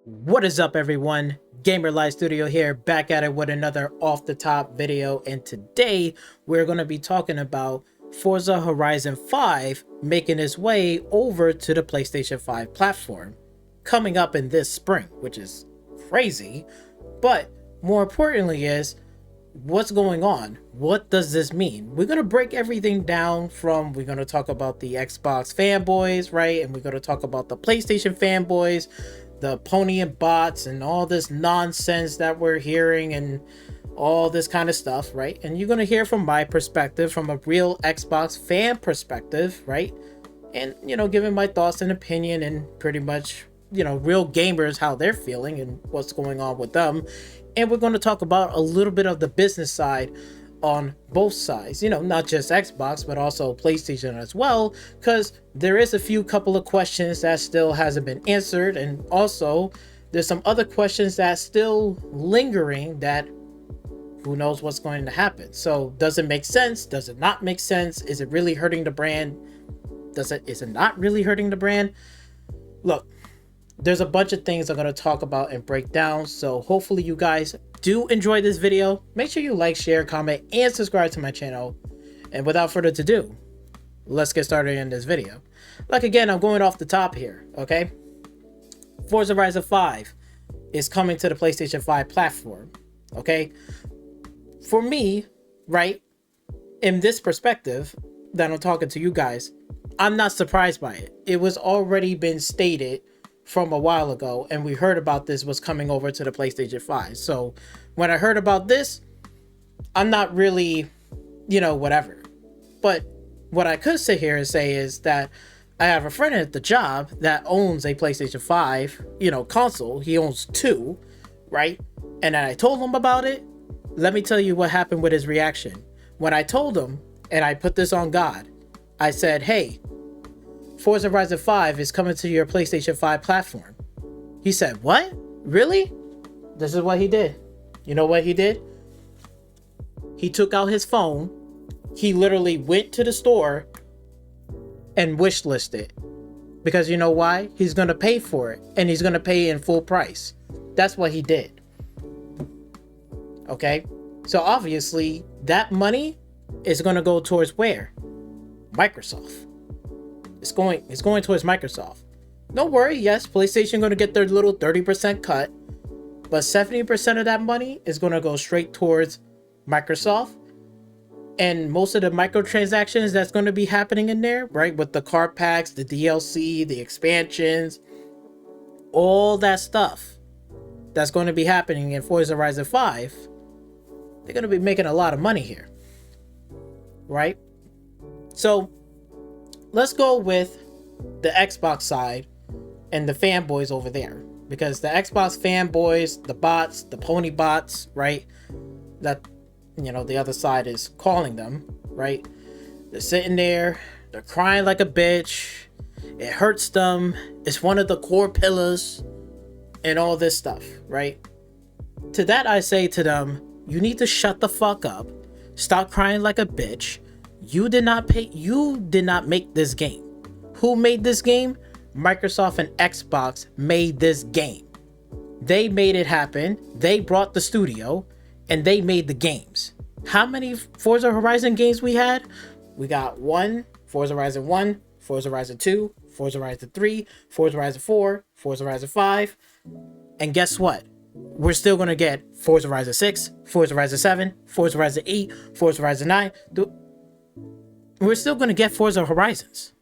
What is up, everyone? Gamer Live Studio here, back at it with another off the top video, and today we're going to be talking about Forza Horizon 5 making its way over to the PlayStation 5 platform coming up in this spring, which is crazy. But more importantly is, what's going on? What does this mean? We're going to break everything down. We're going to talk about the Xbox fanboys, right? And we're going to talk about the PlayStation fanboys, the pony and bots, and all this nonsense that we're hearing and all this kind of stuff, right? And you're going to hear from my perspective, from a real Xbox fan perspective, right? And, giving my thoughts and opinion and pretty much, real gamers, how they're feeling and what's going on with them. And we're going to talk about a little bit of the business side on both sides, not just Xbox, but also PlayStation as well, because there is a couple of questions that still hasn't been answered. And also there's some other questions that still lingering that who knows what's going to happen. So does it make sense? Does it not make sense? Is it really hurting the brand? Is it not really hurting the brand? Look, there's a bunch of things I'm going to talk about and break down. So hopefully you guys do enjoy this video. Make sure you like, share, comment, and subscribe to my channel. And without further ado, let's get started in this video. Like, again, I'm going off the top here, okay? Forza Horizon 5 is coming to the PlayStation 5 platform, okay? For me, right, in this perspective that I'm talking to you guys, I'm not surprised by it. It was already been stated from a while ago, and we heard about this was coming over to the PlayStation 5. So when I heard about this, I'm not really, whatever. But what I could sit here and say is that I have a friend at the job that owns a PlayStation 5, console. He owns two, right? And I told him about it. Let me tell you what happened with his reaction. When I told him, and I put this on God, I said, hey, Forza Horizon 5 is coming to your PlayStation 5 platform. He said, what? Really? This is what he did. You know what he did? He took out his phone. He literally went to the store and wish listed. Because you know why? He's going to pay for it. And he's going to pay in full price. That's what he did. Okay? So obviously, that money is going to go towards where? Microsoft. It's going towards Microsoft. Don't worry, yes, PlayStation going to get their little 30% cut, but 70% of that money is going to go straight towards Microsoft. And most of the microtransactions that's going to be happening in there, right, with the card packs, the DLC, the expansions, all that stuff that's going to be happening in Forza Horizon 5, they're going to be making a lot of money here, right? So let's go with the Xbox side and the fanboys over there, because the Xbox fanboys, the bots, the pony bots, right, that the other side is calling them, right, they're sitting there, they're crying like a bitch, it hurts them, it's one of the core pillars and all this stuff, right? To that I say to them, you need to shut the fuck up, stop crying like a bitch. You did not make this game. Who made this game? Microsoft and Xbox made this game. They made it happen. They brought the studio and they made the games. How many Forza Horizon games we had? We got Forza Horizon 1, Forza Horizon 2, Forza Horizon 3, Forza Horizon 4, Forza Horizon 5. And guess what? We're still going to get Forza Horizon 6, Forza Horizon 7, Forza Horizon 8, Forza Horizon 9. We're still going to get Forza Horizons.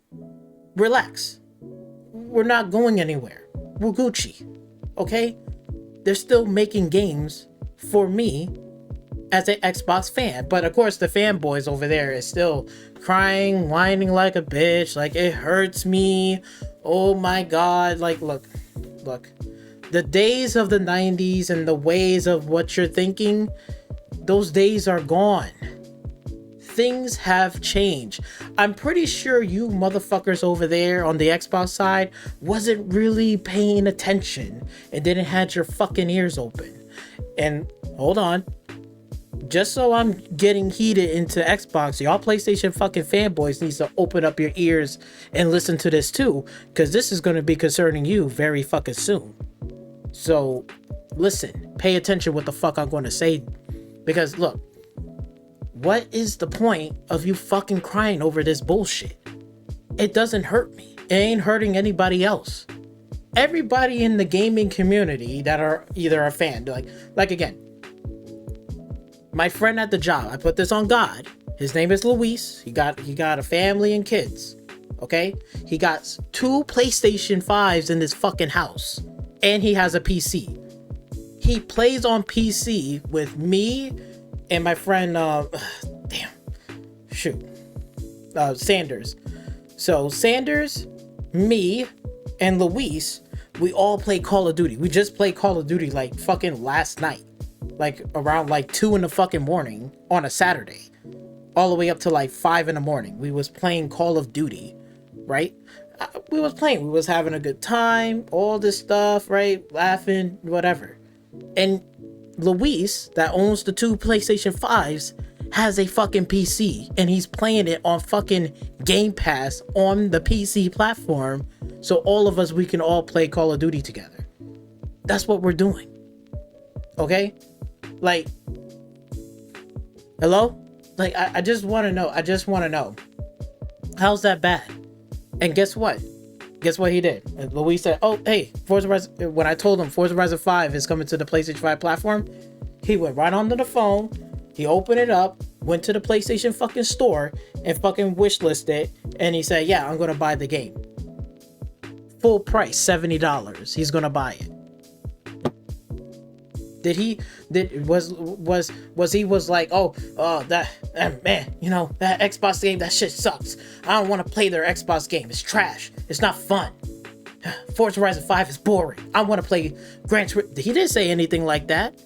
Relax. We're not going anywhere. We're Gucci. Okay? They're still making games for me as an Xbox fan. But of course, the fanboys over there is still crying, whining like a bitch. Like, it hurts me. Oh my God. Like, look. The days of the 90s and the ways of what you're thinking, those days are gone. Things have changed. I'm pretty sure you motherfuckers over there on the Xbox side wasn't really paying attention and didn't have your fucking ears open. And hold on, just so I'm getting heated into Xbox, y'all PlayStation fucking fanboys needs to open up your ears and listen to this too, because this is going to be concerning you very fucking soon. So listen, pay attention what the fuck I'm going to say, because look, what is the point of you fucking crying over this bullshit? It doesn't hurt me. It ain't hurting anybody else. Everybody in the gaming community that are either a fan, like again, my friend at the job, I put this on God. His name is Luis. He got a family and kids. Okay? He got 2 PlayStation 5s in his fucking house. And he has a PC. He plays on PC with me and my friend, Sanders. So Sanders, me, and Luis, we all play Call of Duty. We just played Call of Duty like fucking last night. Like around like 2 in the fucking morning on a Saturday. All the way up to like 5 in the morning. We was playing Call of Duty, right? We was having a good time, all this stuff, right? Laughing, whatever. And Luis, that owns the 2 PlayStation 5s, has a fucking PC, and he's playing it on fucking Game Pass on the PC platform, so all of us, we can all play Call of Duty together. That's what we're doing. Okay? Like, hello? Like, I just want to know. How's that bad? And guess what? Guess what he did? And Luis said, oh, hey, Forza Horizon, when I told him Forza Horizon 5 is coming to the PlayStation 5 platform, he went right onto the phone, he opened it up, went to the PlayStation fucking store, and fucking wishlisted it, and he said, yeah, I'm gonna buy the game. Full price, $70. He's gonna buy it. Was he like, that man, you know, that Xbox game, that shit sucks. I don't want to play their Xbox game. It's trash. It's not fun. Forza Horizon 5 is boring. I want to play Gran Turismo. He didn't say anything like that.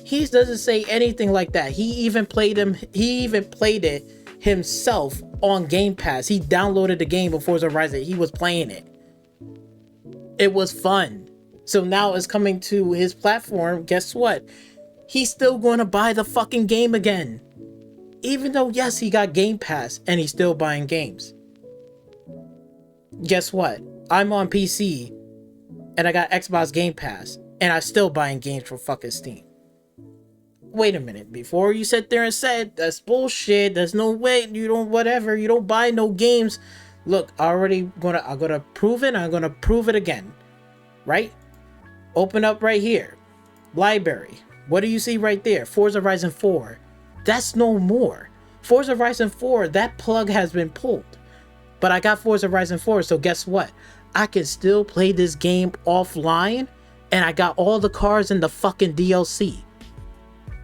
He doesn't say anything like that. He even played it himself on Game Pass. He downloaded the game of Forza Horizon. He was playing it. It was fun. So now it's coming to his platform. Guess what? He's still going to buy the fucking game again. Even though, yes, he got Game Pass and he's still buying games. Guess what? I'm on PC and I got Xbox Game Pass and I'm still buying games from fucking Steam. Wait a minute. Before you sit there and said, that's bullshit. There's no way. You don't buy no games. Look, I'm gonna prove it. I'm gonna prove it again. Right? Open up right here. Library. What do you see right there? Forza Horizon 4. That's no more. Forza Horizon 4, that plug has been pulled. But I got Forza Horizon 4, so guess what? I can still play this game offline, and I got all the cars in the fucking DLC.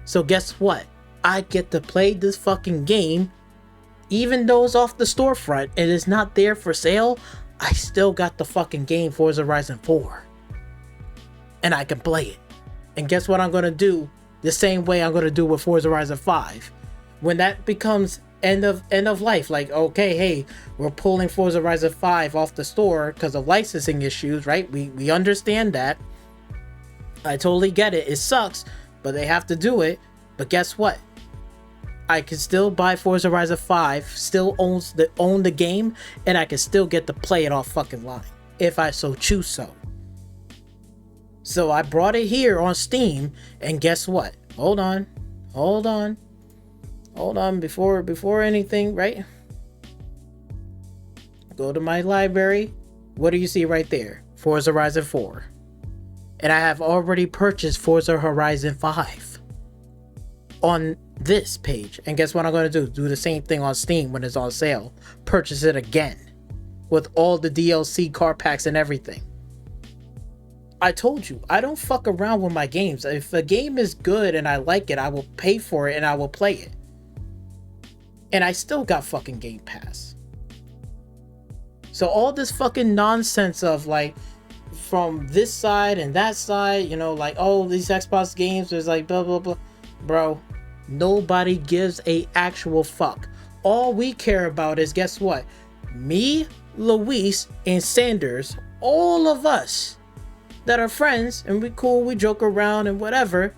So guess what? I get to play this fucking game, even though it's off the storefront and it's not there for sale. I still got the fucking game Forza Horizon 4. And I can play it. And guess what I'm going to do? The same way I'm going to do with Forza Horizon 5. When that becomes end of life, like, okay, hey, we're pulling Forza Horizon 5 off the store because of licensing issues, right? We understand that. I totally get it. It sucks, but they have to do it. But guess what? I can still buy Forza Horizon 5, still own the game, and I can still get to play it off fucking line if I so choose so. So I brought it here on Steam, and guess what? Hold on, before anything, right? Go to my library. What do you see right there? Forza Horizon 4. And I have already purchased Forza Horizon 5 on this page. And guess what I'm going to do? Do the same thing on Steam when it's on sale. Purchase it again with all the DLC car packs and everything. I told you, I don't fuck around with my games. If a game is good and I like it, I will pay for it and I will play it. And I still got fucking Game Pass. So all this fucking nonsense of like, from this side and that side, you know, like, oh, these Xbox games is like blah blah blah. Bro, nobody gives a actual fuck. All we care about is, guess what? Me, Luis, and Sanders, all of us that are friends, and we cool, we joke around and whatever,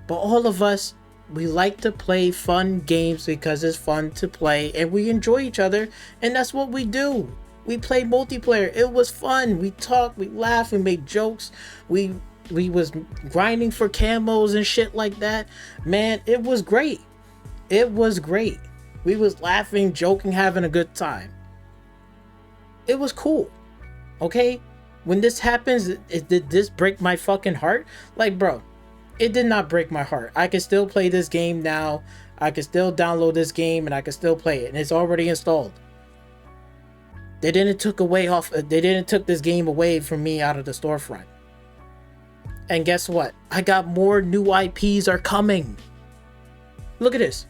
but all of us, we like to play fun games because it's fun to play and we enjoy each other, and that's what we do. We played multiplayer. It was fun. We talked, we laughed, we made jokes. We was grinding for camos and shit like that. Man, it was great. It was great. We was laughing, joking, having a good time. It was cool. Okay? When this happens, did this break my fucking heart? Like, bro, it did not break my heart. I can still play this game now. I can still download this game and I can still play it. And it's already installed. They didn't took this game away from me out of the storefront. And guess what? I got more new IPs are coming. Look at this.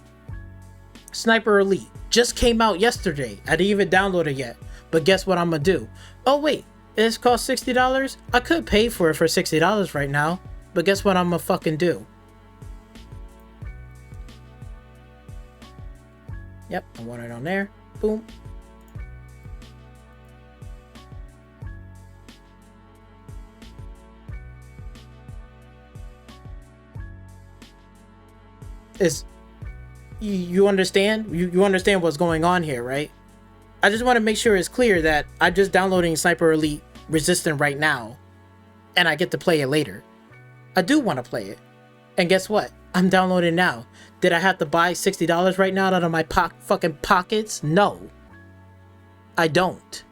Sniper Elite just came out yesterday. I didn't even download it yet. But guess what I'm gonna do? Oh wait, it's cost $60? I could pay for it for $60 right now. But guess what I'm gonna fucking do? Yep, I want it on there. Boom. Is you understand? You understand what's going on here, right? I just want to make sure it's clear that I'm just downloading Sniper Elite Resistant right now, and I get to play it later. I do want to play it, and guess what? I'm downloading now. Did I have to buy $60 right now out of my fucking pockets? No, I don't.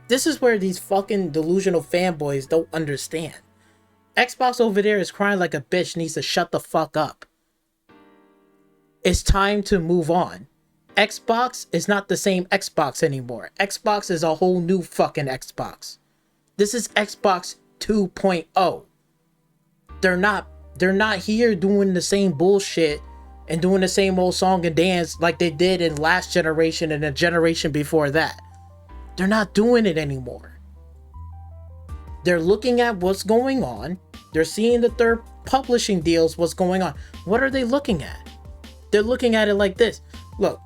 This is where these fucking delusional fanboys don't understand. Xbox over there is crying like a bitch, needs to shut the fuck up. It's time to move on. Xbox is not the same Xbox anymore. Xbox is a whole new fucking Xbox. This is Xbox 2.0. They're not here doing the same bullshit and doing the same old song and dance like they did in last generation and the generation before that. They're not doing it anymore. They're looking at what's going on. They're seeing the third publishing deals, what's going on. What are they looking at? They're looking at it like this. Look,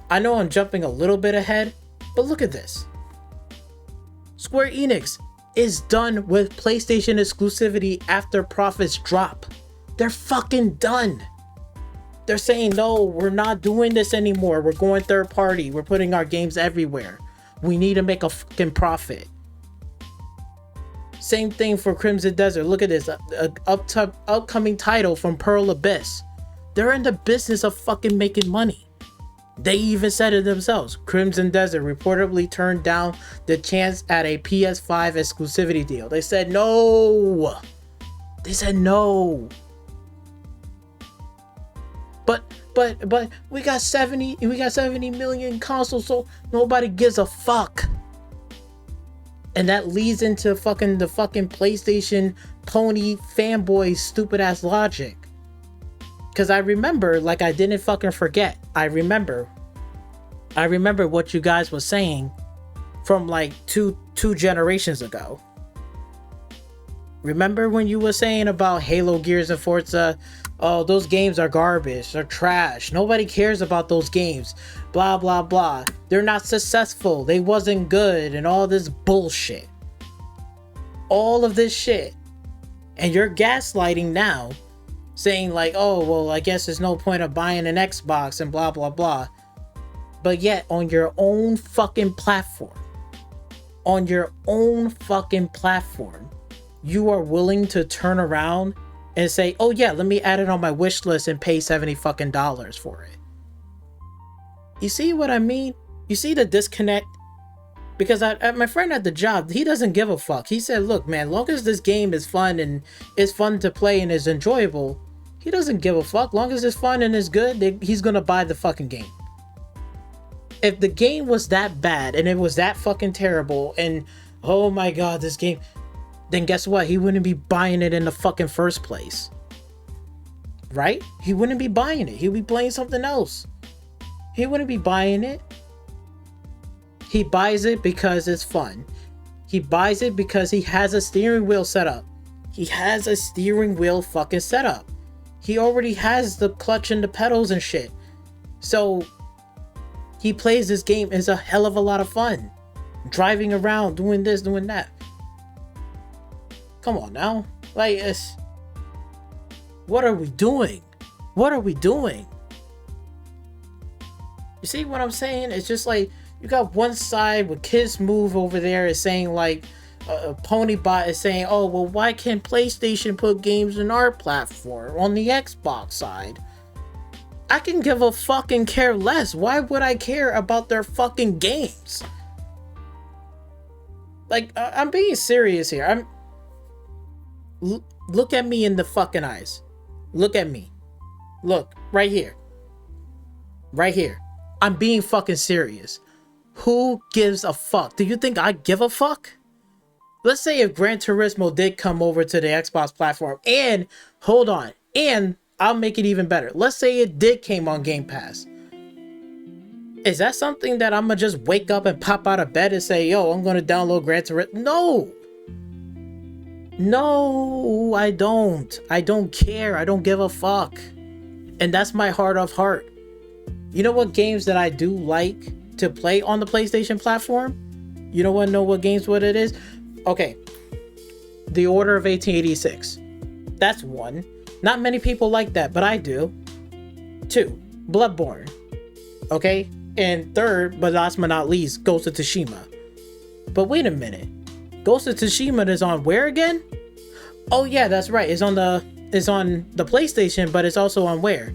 I know I'm jumping a little bit ahead, but look at this. Square Enix is done with PlayStation exclusivity after profits drop. They're fucking done. They're saying, no, we're not doing this anymore. We're going third party. We're putting our games everywhere. We need to make a fucking profit. Same thing for Crimson Desert. Look at this. Upcoming title from Pearl Abyss. They're in the business of fucking making money. They even said it themselves. Crimson Desert reportedly turned down the chance at a PS5 exclusivity deal. They said no. They said no. But we got 70 million consoles, so nobody gives a fuck. And that leads into the fucking PlayStation pony fanboy stupid ass logic. Cause I remember, like, I didn't fucking forget. I remember what you guys were saying from like two generations ago. Remember when you were saying about Halo, Gears, and Forza? Oh, those games are garbage. They're trash. Nobody cares about those games. Blah, blah, blah. They're not successful. They wasn't good and all this bullshit. All of this shit. And you're gaslighting now, saying like, oh, well, I guess there's no point of buying an Xbox and blah, blah, blah. But yet, on your own fucking platform, you are willing to turn around and say, oh yeah, let me add it on my wish list and pay $70 fucking for it. You see what I mean? You see the disconnect? Because my friend at the job, he doesn't give a fuck. He said, look, man, long as this game is fun and it's fun to play and is enjoyable, he doesn't give a fuck. Long as it's fun and it's good, he's gonna buy the fucking game. If the game was that bad and it was that fucking terrible and oh my god, this game, then guess what? He wouldn't be buying it in the fucking first place. Right? He wouldn't be buying it. He'd be playing something else. He wouldn't be buying it. He buys it because it's fun. He buys it because he has a steering wheel set up. He has a steering wheel fucking setup. He already has the clutch and the pedals and shit. So he plays this game. It's a hell of a lot of fun. Driving around, doing this, doing that. Come on now. Like, what are we doing? What are we doing? You see what I'm saying? It's just like, You got one side with Kids Move over there is saying like Ponybot is saying, oh well, why can't PlayStation put games in our platform on the Xbox side? I can give a fucking care less. Why would I care about their fucking games? Like, I'm being serious here. Look at me in the fucking eyes. Look at me. Look, right here. Right here. I'm being fucking serious. Who gives a fuck? Do you think I give a fuck? Let's say if Gran Turismo did come over to the Xbox platform and, hold on, and I'll make it even better. Let's say it did came on Game Pass. Is that something that I'm gonna just wake up and pop out of bed and say, yo, I'm gonna download Gran Turismo? No. No, I don't. I don't care. I don't give a fuck. And that's my heart of heart. You know what games that I do like to play on the PlayStation platform? You know what games what it is? Okay. The Order of 1886. That's one. Not many people like that, but I do. 2. Bloodborne. Okay? And 3rd, but last but not least, Ghost of Tsushima. But wait a minute. Ghost of Tsushima is on where again? Oh yeah, that's right. It's on the PlayStation, but it's also on where?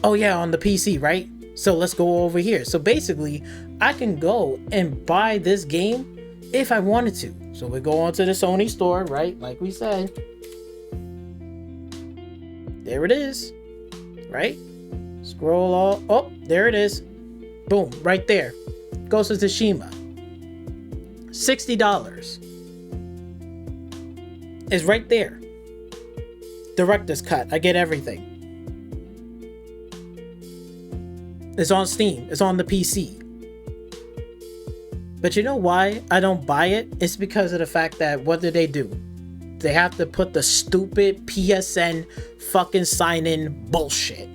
Oh yeah, on the PC, right? So let's go over here. So basically, I can go and buy this game if I wanted to. So we go onto the Sony store, right? Like we said. There it is, right? Scroll all, oh, there it is. Boom, right there. Ghost of Tsushima. $60. It's right there. Director's cut, I get everything. It's on Steam, it's on the PC. But you know why I don't buy it? It's because of the fact that, what do? They have to put the stupid PSN fucking sign-in bullshit.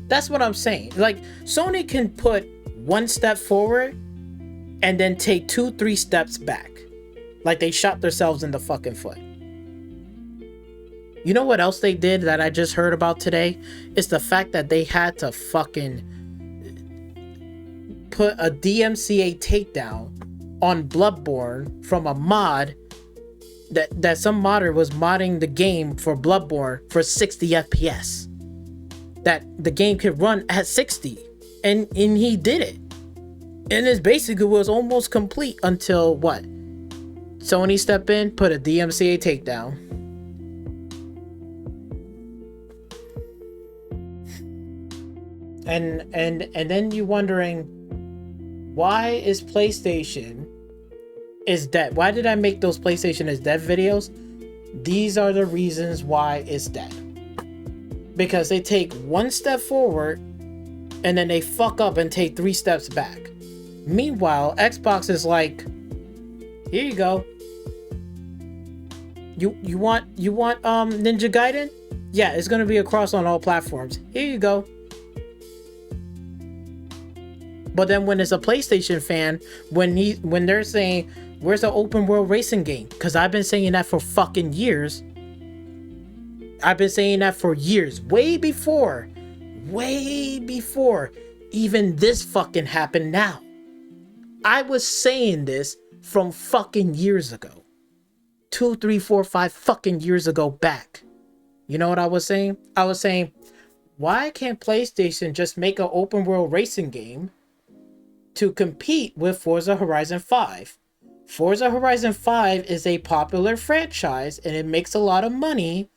That's what I'm saying. Like, Sony can put one step forward and then take 2-3 steps back. Like they shot themselves in the fucking foot. You know what else they did that I just heard about today? It's the fact that they had to fucking put a DMCA takedown on Bloodborne from a mod that some modder was modding the game for Bloodborne for 60 FPS. That the game could run at 60, and he did it. And it basically was almost complete until what? Sony stepped in, put a DMCA takedown. And then you wondering, why is PlayStation is dead? Why did I make those PlayStation is dead videos? These are the reasons why it's dead. Because they take one step forward and then they fuck up and take 3 steps back. Meanwhile, Xbox is like, here you go. You want Ninja Gaiden? Yeah, it's gonna be across on all platforms. Here you go. But then when it's a PlayStation fan, when they're saying, where's the open world racing game? Because I've been saying that for fucking years. I've been saying that for years. Way before even this fucking happened now. I was saying this from fucking years ago. 2, 3, 4, 5 fucking years ago back. You know what I was saying? I was saying, why can't PlayStation just make an open world racing game to compete with Forza Horizon 5? Forza Horizon 5 is a popular franchise and it makes a lot of money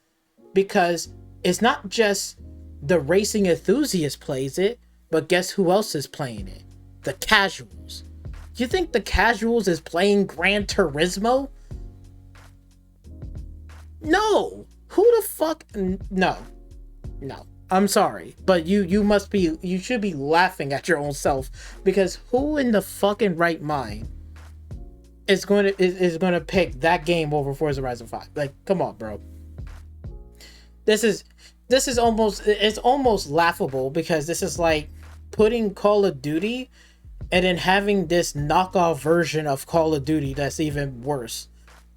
because it's not just the racing enthusiast plays it, but guess who else is playing it? The casuals. You think the casuals is playing Gran Turismo? No. Who the fuck? No. I'm sorry, but you should be laughing at your own self, because who in the fucking right mind is going to pick that game over Forza Horizon 5? Like, come on, bro. This is almost laughable, because this is like putting Call of Duty and then having this knockoff version of Call of Duty that's even worse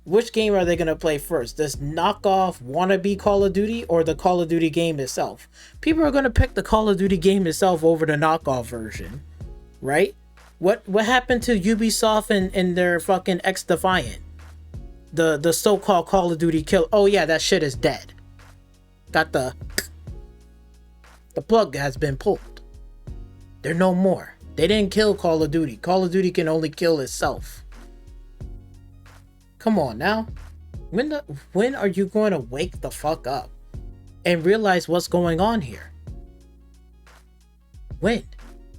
which game are they going to play first? This knockoff wannabe Call of Duty or the Call of Duty game itself? People are going to pick the Call of Duty game itself over the knockoff version, right? What happened to Ubisoft and their fucking X Defiant? The so-called Call of Duty kill. Oh yeah, that shit is dead. Got the plug has been pulled. They're no more. They didn't kill Call of Duty. Call of Duty can only kill itself. Come on now. When are you going to wake the fuck up and realize what's going on here? When?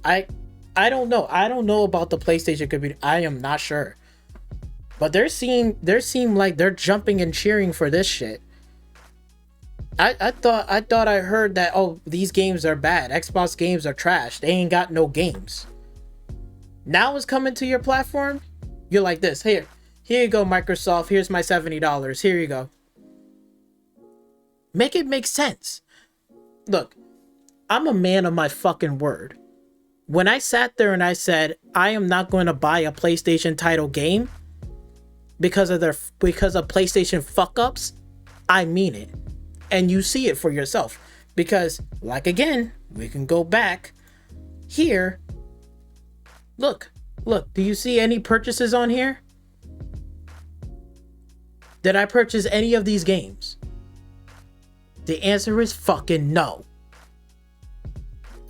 I don't know. I don't know about the PlayStation community. I am not sure. But they seem like they're jumping and cheering for this shit. I thought I heard that, oh, these games are bad. Xbox games are trash. They ain't got no games. Now it's coming to your platform. You're like this. Here you go, Microsoft. Here's my $70. Here you go. Make it make sense. Look, I'm a man of my fucking word. When I sat there and I said, I am not going to buy a PlayStation title game because of PlayStation fuck-ups, I mean it. And you see it for yourself. Because, like again, we can go back here. Look, do you see any purchases on here? Did I purchase any of these games? The answer is fucking no.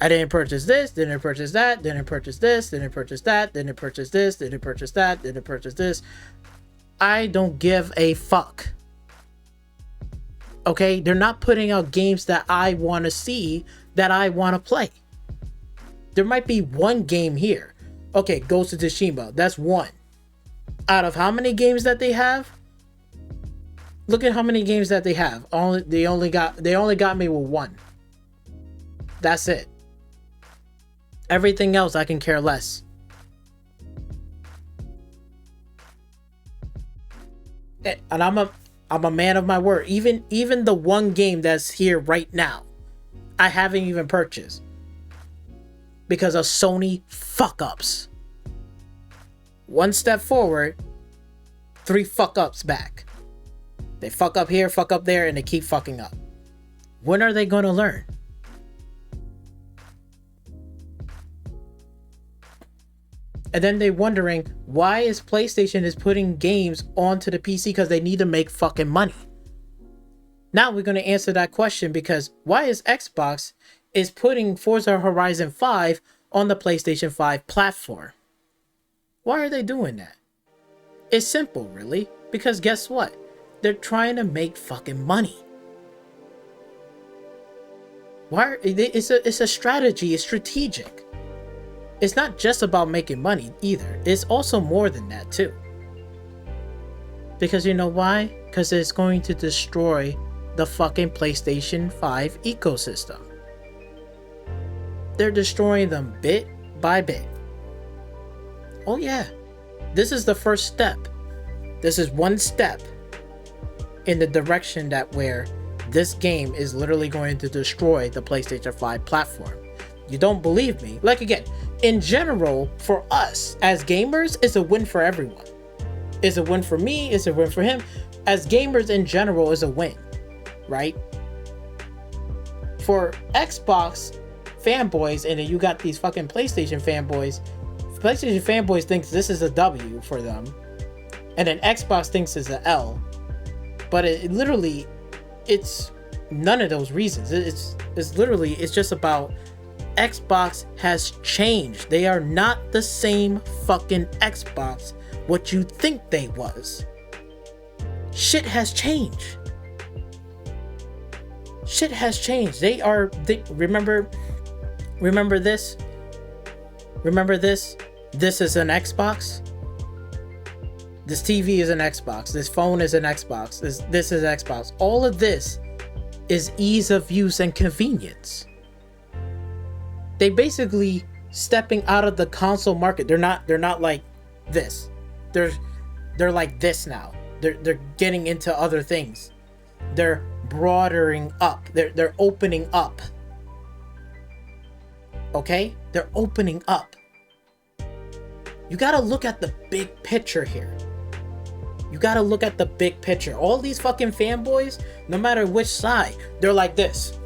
I didn't purchase this, didn't purchase that, didn't purchase this, didn't purchase that, didn't purchase this, didn't purchase that, didn't purchase this. I don't give a fuck. Okay, they're not putting out games that I want to see, that I want to play. There might be one game here. Okay, Ghost of Tsushima, that's one. Out of how many games that they have? Look at how many games that they have. They only got me with one. That's it. Everything else I can care less. And I'm a man of my word. Even the one game that's here right now, I haven't even purchased because of Sony fuck-ups. One step forward, 3 fuck-ups back. They fuck up here, fuck up there, and they keep fucking up. When are they going to learn? And then they're wondering why is PlayStation is putting games onto the PC because they need to make fucking money. Now we're going to answer that question, because why is Xbox is putting Forza Horizon 5 on the PlayStation 5 platform? Why are they doing that? It's simple, really, because guess what? They're trying to make fucking money. It's a strategy, it's strategic. It's not just about making money either. It's also more than that too. Because you know why? Because it's going to destroy the fucking PlayStation 5 ecosystem. They're destroying them bit by bit. Oh yeah. This is the first step. This is one step in the direction that where this game is literally going to destroy the PlayStation 5 platform. You don't believe me? Like again, in general, for us as gamers, it's a win for everyone. It's a win for me, it's a win for him. As gamers in general, it's a win, right? For Xbox fanboys, and then you got these fucking PlayStation fanboys. PlayStation fanboys thinks this is a W for them, and then Xbox thinks it's an L. But it's none of those reasons. It's literally just about Xbox has changed. They are not the same fucking Xbox what you think they was. Shit has changed. Shit has changed. Remember this? Remember this? This is an Xbox. This TV is an Xbox. This phone is an Xbox. This is Xbox. All of this is ease of use and convenience. They basically stepping out of the console market. They're not like this. They're like this now. They're getting into other things. They're broadening up. They're opening up. Okay? They're opening up. You gotta look at the big picture here. You gotta look at the big picture. All these fucking fanboys, no matter which side, they're like this.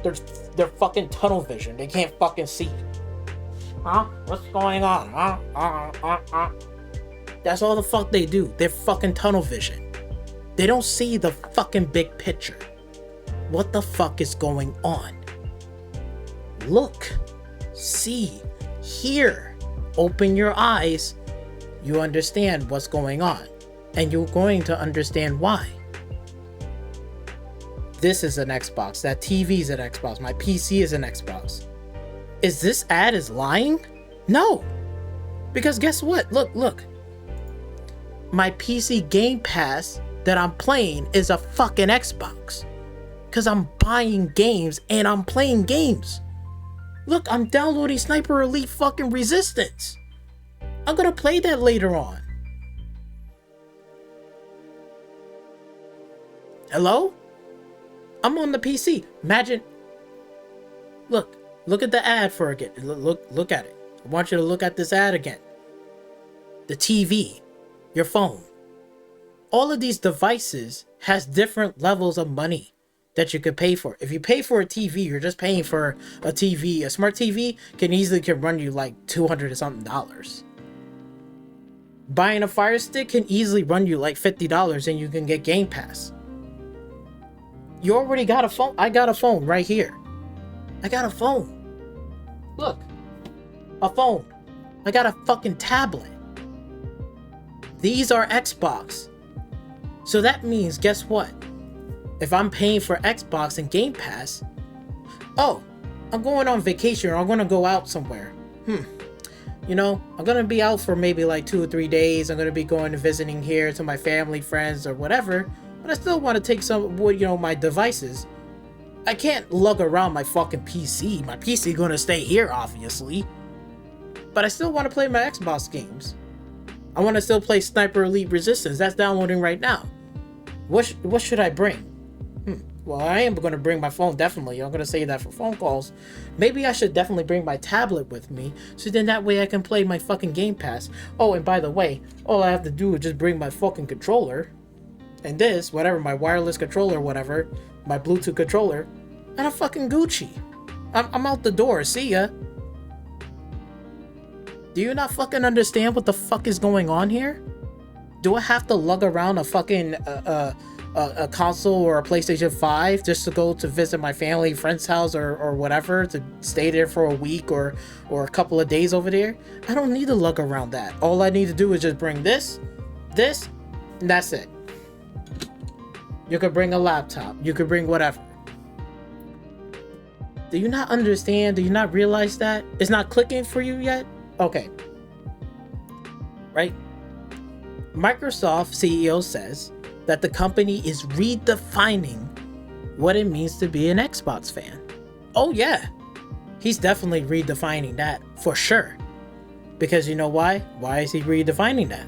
They're fucking tunnel vision. They can't fucking see. Huh? What's going on? Huh? That's all the fuck they do. They're fucking tunnel vision. They don't see the fucking big picture. What the fuck is going on? Look, see, hear, open your eyes. You understand what's going on, and you're going to understand why. This is an Xbox, that TV is an Xbox, my PC is an Xbox. Is this ad is lying? No, because guess what? Look. My PC Game Pass that I'm playing is a fucking Xbox. Because I'm buying games and I'm playing games. Look, I'm downloading Sniper Elite fucking Resistance. I'm gonna play that later on. Hello? I'm on the PC. Imagine. Look at the ad for again. Look at it. I want you to look at this ad again. The TV, your phone. All of these devices has different levels of money that you could pay for. If you pay for a TV, you're just paying for a TV. A smart TV can run you like $200 and something. Buying a Fire Stick can easily run you like $50 and you can get Game Pass. You already got a phone. I got a phone right here. I got a phone. Look, a phone. I got a fucking tablet. These are Xbox. So that means, guess what? If I'm paying for Xbox and Game Pass, oh, I'm going on vacation or I'm going to go out somewhere. You know, I'm going to be out for maybe like 2 or 3 days. I'm going to be going and visiting here to my family, friends, or whatever. But I still want to take some, my devices. I can't lug around my fucking PC. My PC going to stay here, obviously. But I still want to play my Xbox games. I want to still play Sniper Elite Resistance. That's downloading right now. What should I bring? Well, I am going to bring my phone, definitely. I'm going to save that for phone calls. Maybe I should definitely bring my tablet with me, so then that way I can play my fucking Game Pass. Oh, and by the way, all I have to do is just bring my fucking controller. And this, whatever, my wireless controller, whatever, my Bluetooth controller, and I'm fucking Gucci. I'm out the door. See ya. Do you not fucking understand what the fuck is going on here? Do I have to lug around a fucking a console or a PlayStation 5 just to go to visit my family, friend's house, or whatever, to stay there for a week or a couple of days over there? I don't need to lug around that. All I need to do is just bring this, and that's it. You could bring a laptop. You could bring whatever. Do you not understand? Do you not realize that? It's not clicking for you yet? Okay. Right? Microsoft CEO says that the company is redefining what it means to be an Xbox fan. Oh yeah, he's definitely redefining that for sure. Because you know why? Why is he redefining that?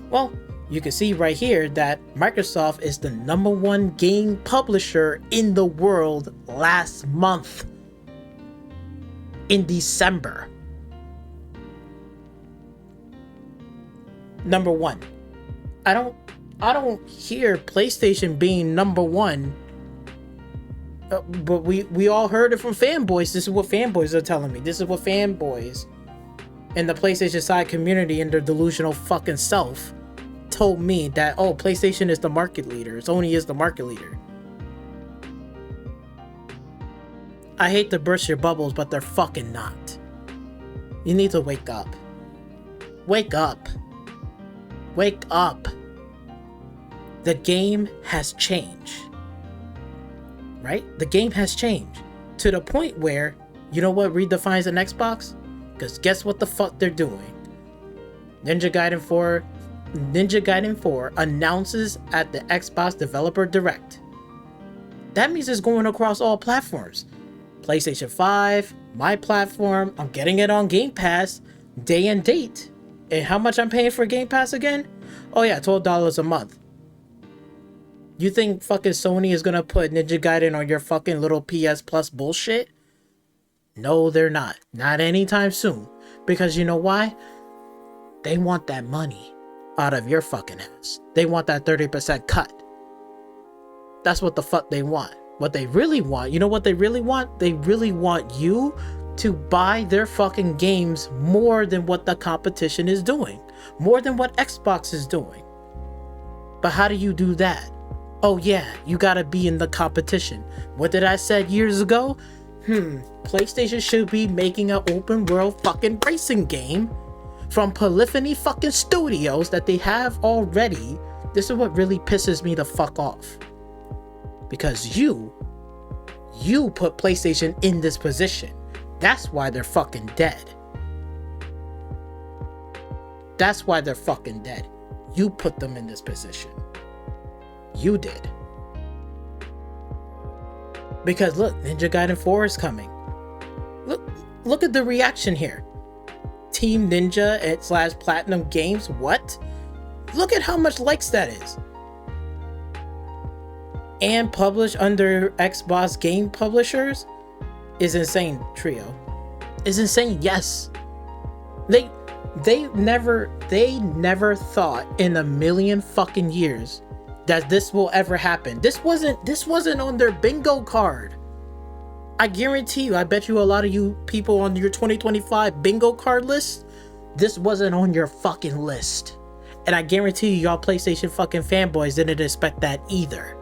Well, you can see right here that Microsoft is the #1 game publisher in the world last month. In December. #1. I don't hear PlayStation being #1, but we all heard it from fanboys. This is what fanboys are telling me. This is what fanboys in the PlayStation side community and their delusional fucking self told me, that, oh, PlayStation is the market leader. Sony is the market leader. I hate to burst your bubbles, but they're fucking not. You need to wake up. Wake up. Wake up. The game has changed. Right? The game has changed. To the point where, you know what redefines an Xbox? Because guess what the fuck they're doing? Ninja Gaiden 4 announces at the Xbox Developer Direct. That means it's going across all platforms. PlayStation 5, my platform, I'm getting it on Game Pass, day and date. And how much I'm paying for Game Pass again? Oh yeah, $12 a month. You think fucking Sony is gonna put Ninja Gaiden on your fucking little PS Plus bullshit? No, they're not. Not anytime soon. Because you know why? They want that money. out of your fucking ass. They want that 30% cut. That's what the fuck they want. What they really want, you know what they really want? They really want you to buy their fucking games more than what the competition is doing, more than what Xbox is doing. But how do you do that? Oh yeah, you gotta be in the competition. What did I say years ago? PlayStation should be making an open world fucking racing game from Polyphony fucking Studios that they have already. This is what really pisses me the fuck off. Because you put PlayStation in this position. That's why they're fucking dead. That's why they're fucking dead. You put them in this position. You did. Because look, Ninja Gaiden 4 is coming. Look at the reaction here. Team Ninja / Platinum Games, what? Look at how much likes that is. And published under Xbox Game Publishers is insane. Trio is insane. Yes, they never thought in a million fucking years that this will ever happen. This wasn't on their bingo card. I guarantee you, I bet you a lot of you people on your 2025 bingo card list, this wasn't on your fucking list. And I guarantee you, y'all PlayStation fucking fanboys didn't expect that either.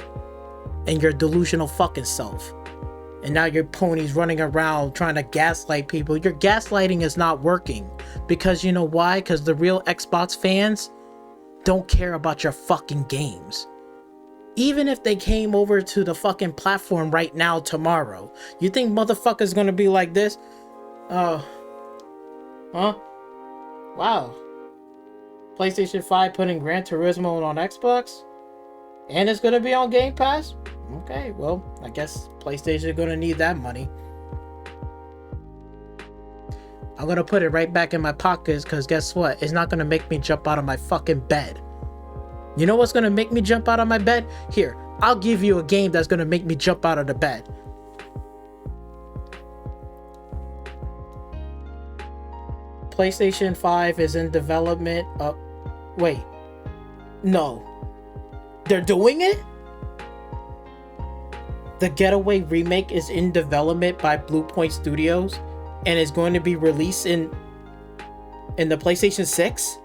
And your delusional fucking self. And now your ponies running around trying to gaslight people. Your gaslighting is not working. Because you know why? Because the real Xbox fans don't care about your fucking games. Even if they came over to the fucking platform right now tomorrow, you think motherfuckers gonna be like this? Huh? Wow. PlayStation 5 putting Gran Turismo on Xbox? And it's gonna be on Game Pass? Okay, well, I guess PlayStation is gonna need that money. I'm gonna put it right back in my pockets because guess what? It's not gonna make me jump out of my fucking bed. You know what's gonna make me jump out of my bed? Here, I'll give you a game that's gonna make me jump out of the bed. PlayStation 5 is in development. Wait. No. They're doing it? The Getaway remake is in development by Bluepoint Studios and is going to be released in the PlayStation 6?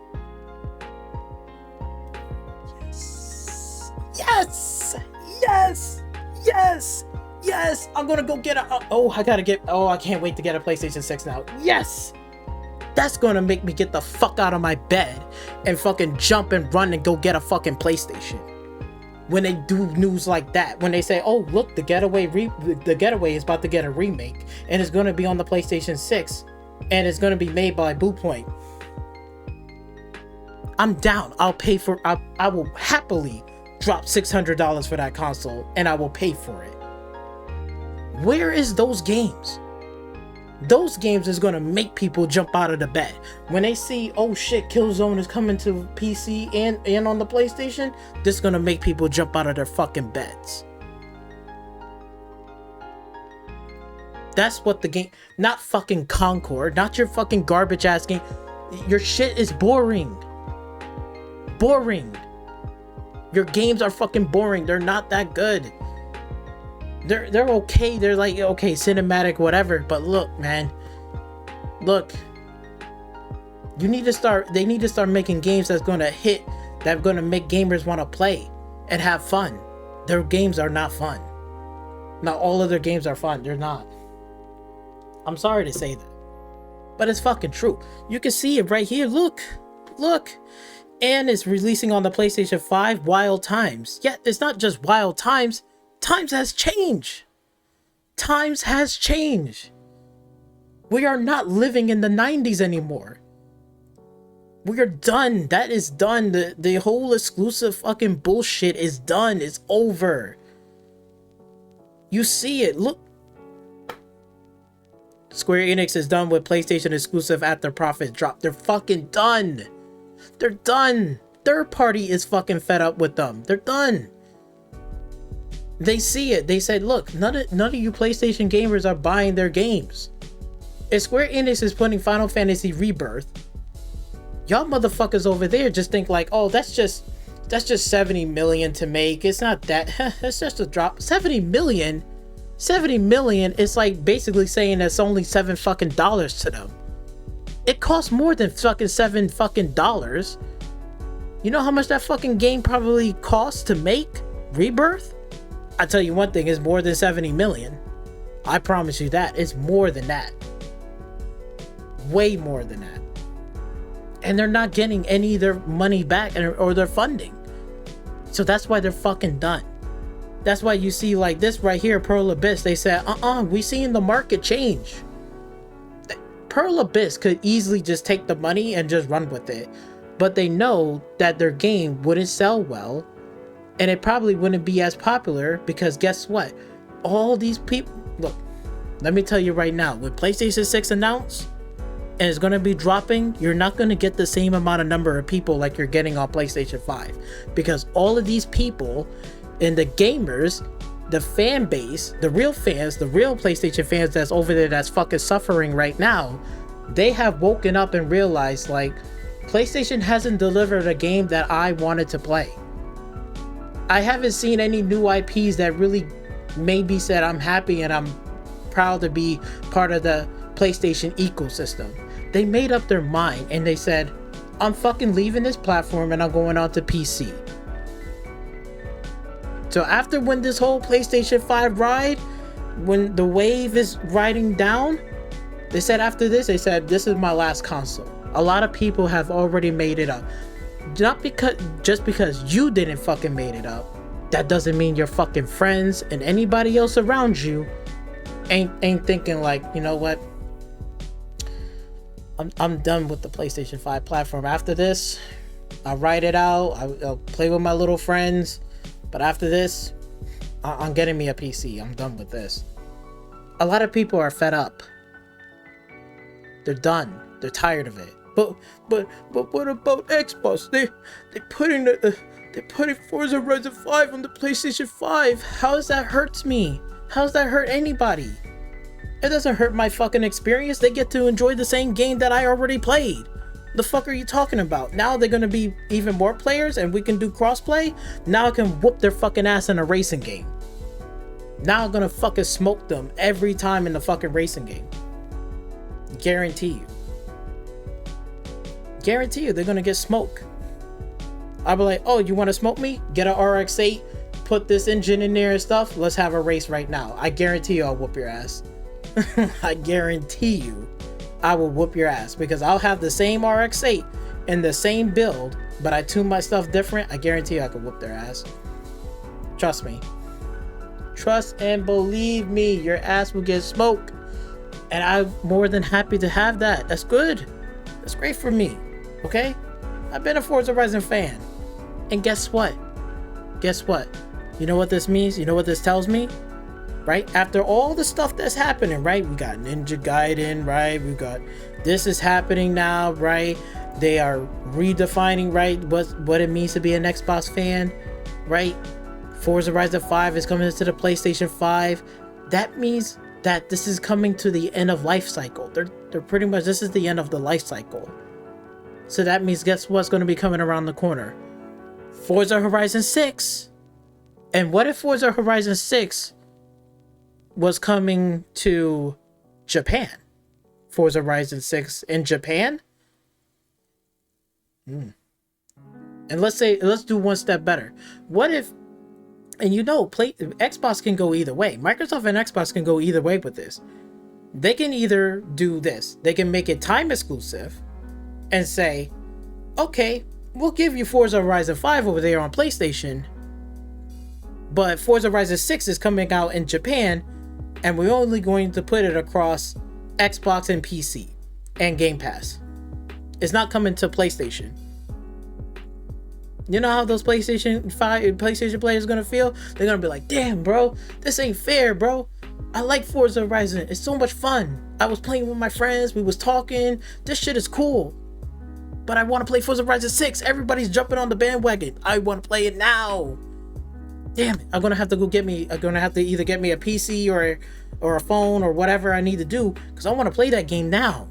Yes! I'm gonna go get I can't wait to get a PlayStation 6 now. Yes! That's gonna make me get the fuck out of my bed and fucking jump and run and go get a fucking PlayStation. When they do news like that, when they say, oh look, the Getaway is about to get a remake and it's gonna be on the PlayStation 6 and it's gonna be made by Bluepoint. I'm down. I will happily drop $600 for that console and I will pay for it. Where is those games? Those games is gonna make people jump out of the bed. When they see, oh shit, Killzone is coming to PC and on the PlayStation, this is gonna make people jump out of their fucking beds. That's what the game, not fucking Concord, not your fucking garbage ass game. Your shit is boring. Boring. Your games are fucking boring. They're not that good. They're okay. They're like, okay, cinematic, whatever. But look, man. Look. They need to start making games that's gonna hit, that's gonna make gamers want to play and have fun. Their games are not fun. Not all of their games are fun. They're not. I'm sorry to say that. But it's fucking true. You can see it right here. Look. And it's releasing on the PlayStation 5, Wild Times. Yeah, it's not just Wild Times. Times has changed. Times has changed. We are not living in the 90s anymore. We are done. That is done. The whole exclusive fucking bullshit is done. It's over. You see it. Look. Square Enix is done with PlayStation exclusive after profits drop. They're fucking done. They're done. Third party is fucking fed up with them. They're done. They see it. They said, look, none of you PlayStation gamers are buying their games. If Square Enix is putting Final Fantasy Rebirth Y'all motherfuckers over there just think like, oh, that's just 70 million to make. It's not that. It's just a drop. 70 million is like basically saying that's only $7 fucking to them. It costs more than fucking $7 fucking. You know how much that fucking game probably costs to make? Rebirth? I tell you one thing, it's more than 70 million. I promise you that. It's more than that. Way more than that. And they're not getting any of their money back or their funding. So that's why they're fucking done. That's why you see like this right here, Pearl Abyss, they said, we seen the market change. Pearl Abyss could easily just take the money and just run with it. But they know that their game wouldn't sell well. And it probably wouldn't be as popular because guess what? All these people, look, let me tell you right now, when PlayStation 6 announced, and it's going to be dropping, you're not going to get the same amount of number of people like you're getting on PlayStation 5. Because all of these people and the gamers, the fan base, the real fans, the real PlayStation fans that's over there that's fucking suffering right now, they have woken up and realized like, PlayStation hasn't delivered a game that I wanted to play. I haven't seen any new IPs that really made me said I'm happy and I'm proud to be part of the PlayStation ecosystem. They made up their mind and they said, I'm fucking leaving this platform and I'm going on to PC. So after when this whole PlayStation 5 ride, when the wave is riding down, they said after this, they said, this is my last console. A lot of people have already made it up. Not because, just because you didn't fucking made it up, that doesn't mean your fucking friends and anybody else around you ain't thinking like, you know what? I'm done with the PlayStation 5 platform. After this, I'll write it out. I'll play with my little friends. But after this, I'm getting me a PC. I'm done with this. A lot of people are fed up. They're done. They're tired of it. But what about Xbox? They're putting Forza Horizon 5 on the PlayStation 5. How does that hurt me? How does that hurt anybody? It doesn't hurt my fucking experience. They get to enjoy the same game that I already played. The fuck are you talking about? Now they're gonna be even more players and we can do crossplay? Now I can whoop their fucking ass in a racing game. Now I'm gonna fucking smoke them every time in the fucking racing game. Guarantee you. Guarantee you they're gonna get smoked. I'll be like, oh, you wanna smoke me? Get an RX-8, put this engine in there and stuff. Let's have a race right now. I guarantee you I'll whoop your ass. I guarantee you I will whoop your ass because I'll have the same RX-8 and the same build, but I tune my stuff different. I guarantee you I can whoop their ass. Trust me. Trust and believe me, your ass will get smoked. And I'm more than happy to have that. That's good. That's great for me. Okay? I've been a Forza Horizon fan. And guess what? Guess what? You know what this means? You know what this tells me? Right? After all the stuff that's happening, right? We got Ninja Gaiden, right? We got this is happening now, right? They are redefining, right, what it means to be an Xbox fan, right? Forza Horizon 5 is coming to the PlayStation 5. That means that this is coming to the end of life cycle. They're pretty much, this is the end of the life cycle. So that means guess what's going to be coming around the corner? Forza Horizon 6. And what if Forza Horizon 6 was coming to Japan? Forza Horizon 6 in Japan? And let's do one step better. What if, and you know, Xbox can go either way. Microsoft and Xbox can go either way with this. They can either do this. They can make it time exclusive and say, okay, we'll give you Forza Horizon 5 over there on PlayStation, but Forza Horizon 6 is coming out in Japan, and we're only going to put it across Xbox and PC and Game Pass. It's not coming to PlayStation. You know how those PlayStation players are gonna feel? They're gonna be like, damn, bro, this ain't fair, bro. I like Forza Horizon. It's so much fun. I was playing with my friends. We was talking. This shit is cool. But I want to play Forza Horizon 6. Everybody's jumping on the bandwagon. I want to play it now. Damn it. I'm gonna have to either get me a PC or a phone or whatever I need to do because I want to play that game now.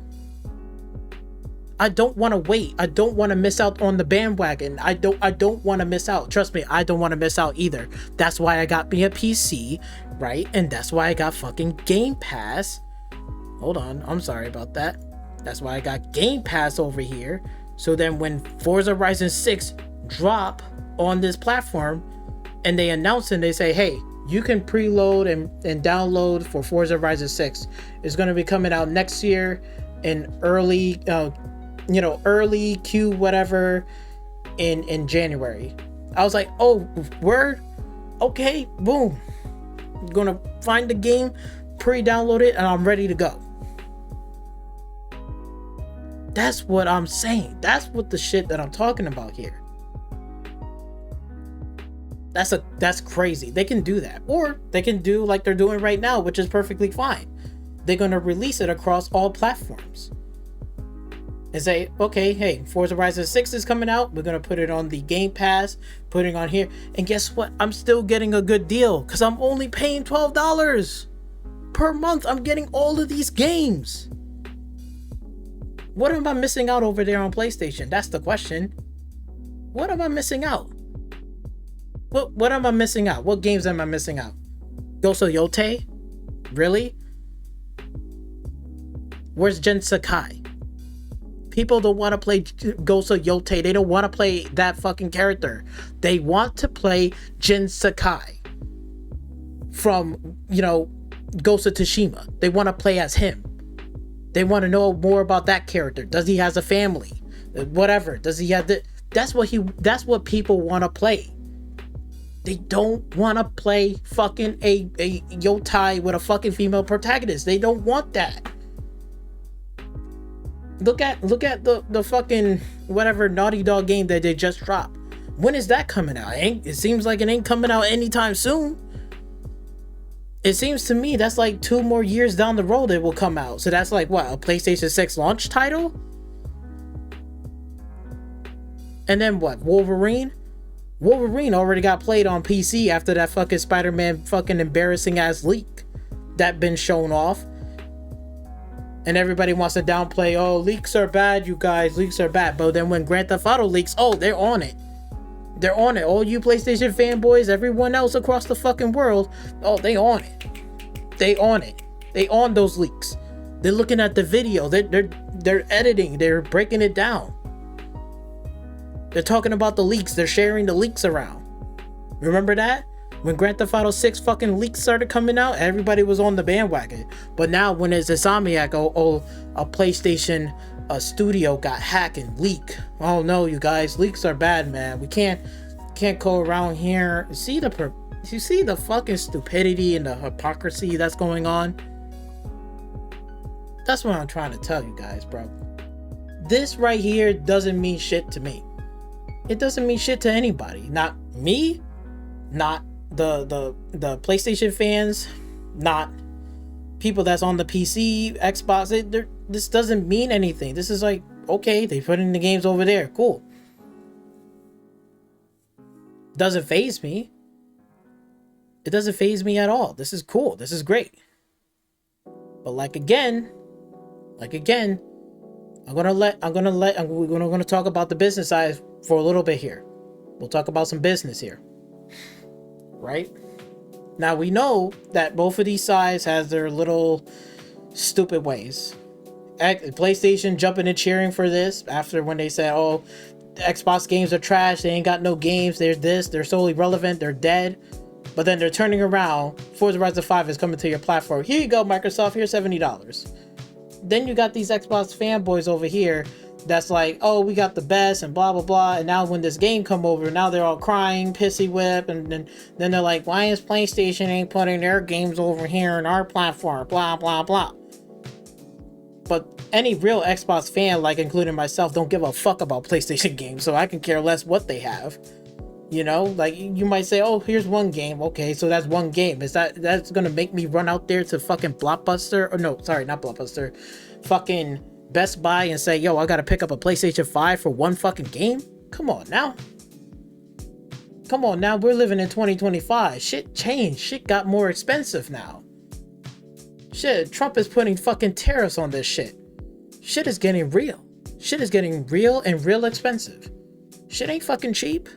I don't want to wait. I don't want to miss out on the bandwagon. I don't want to miss out. Trust me, I don't want to miss out either. That's why I got me a PC, right? And that's why I got fucking Game Pass. Hold on, I'm sorry about that. That's why I got Game Pass over here. So then when Forza Horizon 6 drop on this platform and they announce and they say, hey, you can preload and download for Forza Horizon 6. It's going to be coming out next year in early Q whatever in January. I was like, oh, word? Okay, boom. I'm gonna find the game, pre-download it, and I'm ready to go. That's what I'm saying. That's what the shit that I'm talking about here. That's crazy. They can do that. Or they can do like they're doing right now, which is perfectly fine. They're gonna release it across all platforms. And say, okay, hey, Forza Horizon 6 is coming out. We're going to put it on the Game Pass, putting on here. And guess what? I'm still getting a good deal because I'm only paying $12 per month. I'm getting all of these games. What am I missing out over there on PlayStation? That's the question. What am I missing out? What am I missing out? What games am I missing out? Ghost of Yote? Really? Where's Jin Sakai? People don't want to play Ghost of Yote. They don't want to play that fucking character. They want to play Jin Sakai from, Ghost of Tsushima. They want to play as him. They want to know more about that character. Does he has a family? Whatever. Does he have the... That's what people want to play. They don't want to play fucking a yotai with a fucking female protagonist. They don't want that. Look at the fucking whatever Naughty Dog game that they just dropped. When is that coming out? It seems like it ain't coming out anytime soon. It seems to me that's like 2 more years down the road it will come out. So that's like what, a PlayStation 6 launch title? And then what, Wolverine? Wolverine already got played on PC after that fucking Spider-Man fucking embarrassing ass leak that been shown off. And everybody wants to downplay, oh, leaks are bad, you guys, leaks are bad. But then when Grand Theft Auto leaks, oh, they're on it. They're on it. All you PlayStation fanboys, everyone else across the fucking world, oh, they on it. They on it. They on those leaks. They're looking at the video. They're editing. They're breaking it down. They're talking about the leaks. They're sharing the leaks around. Remember that? When Grand Theft Auto 6 fucking leaks started coming out, everybody was on the bandwagon. But now when it's Insomniac, a PlayStation studio got hacked and leaked. Oh no, you guys, leaks are bad, man. We can't go around here. You see the fucking stupidity and the hypocrisy that's going on? That's what I'm trying to tell you guys, bro. This right here doesn't mean shit to me. It doesn't mean shit to anybody. Not me, not the PlayStation fans, not people that's on the PC, Xbox. This doesn't mean anything. This is like, okay, they put in the games over there, cool. Doesn't faze me. It doesn't faze me at all. This is cool. This is great. But we're gonna talk about the business side for a little bit here. We'll talk about some business here. Right? Now we know that both of these sides has their little stupid ways. PlayStation jumping and cheering for this after when they said, oh, the Xbox games are trash, they ain't got no games, they're solely relevant, they're dead. But then they're turning around, Forza Horizon 5 is coming to your platform. Here you go, Microsoft, here's $70. Then you got these Xbox fanboys over here that's like, oh, we got the best and blah blah blah. And now when this game come over, now they're all crying, pissy whip, and then they're like, why is PlayStation ain't putting their games over here on our platform, blah blah blah. But any real Xbox fan, like including myself, don't give a fuck about PlayStation games, so I can care less what they have. Like you might say, oh, here's one game. Okay, so that's one game. That's gonna make me run out there to fucking Blockbuster, or no, sorry, not Blockbuster, fucking Best Buy and say, yo, I gotta pick up a PlayStation 5 for one fucking game? Come on now. We're living in 2025. Shit changed. Shit got more expensive now. Shit, Trump is putting fucking tariffs on this shit. Shit is getting real. Shit is getting real and real expensive. Shit ain't fucking cheap.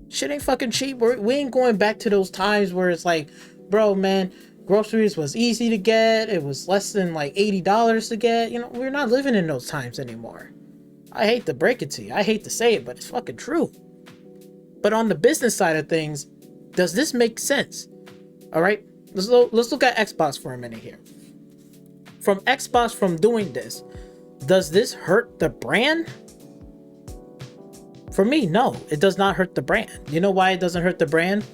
Shit ain't fucking cheap. We ain't going back to those times where it's like, bro, man, groceries was easy to get. It was less than like $80 to get. You know, we're not living in those times anymore. I hate to break it to you. I hate to say it, but it's fucking true. But on the business side of things, does this make sense? All right, let's look at Xbox for a minute here. From Xbox from doing this, does this hurt the brand? For me, no, it does not hurt the brand. You know why it doesn't hurt the brand?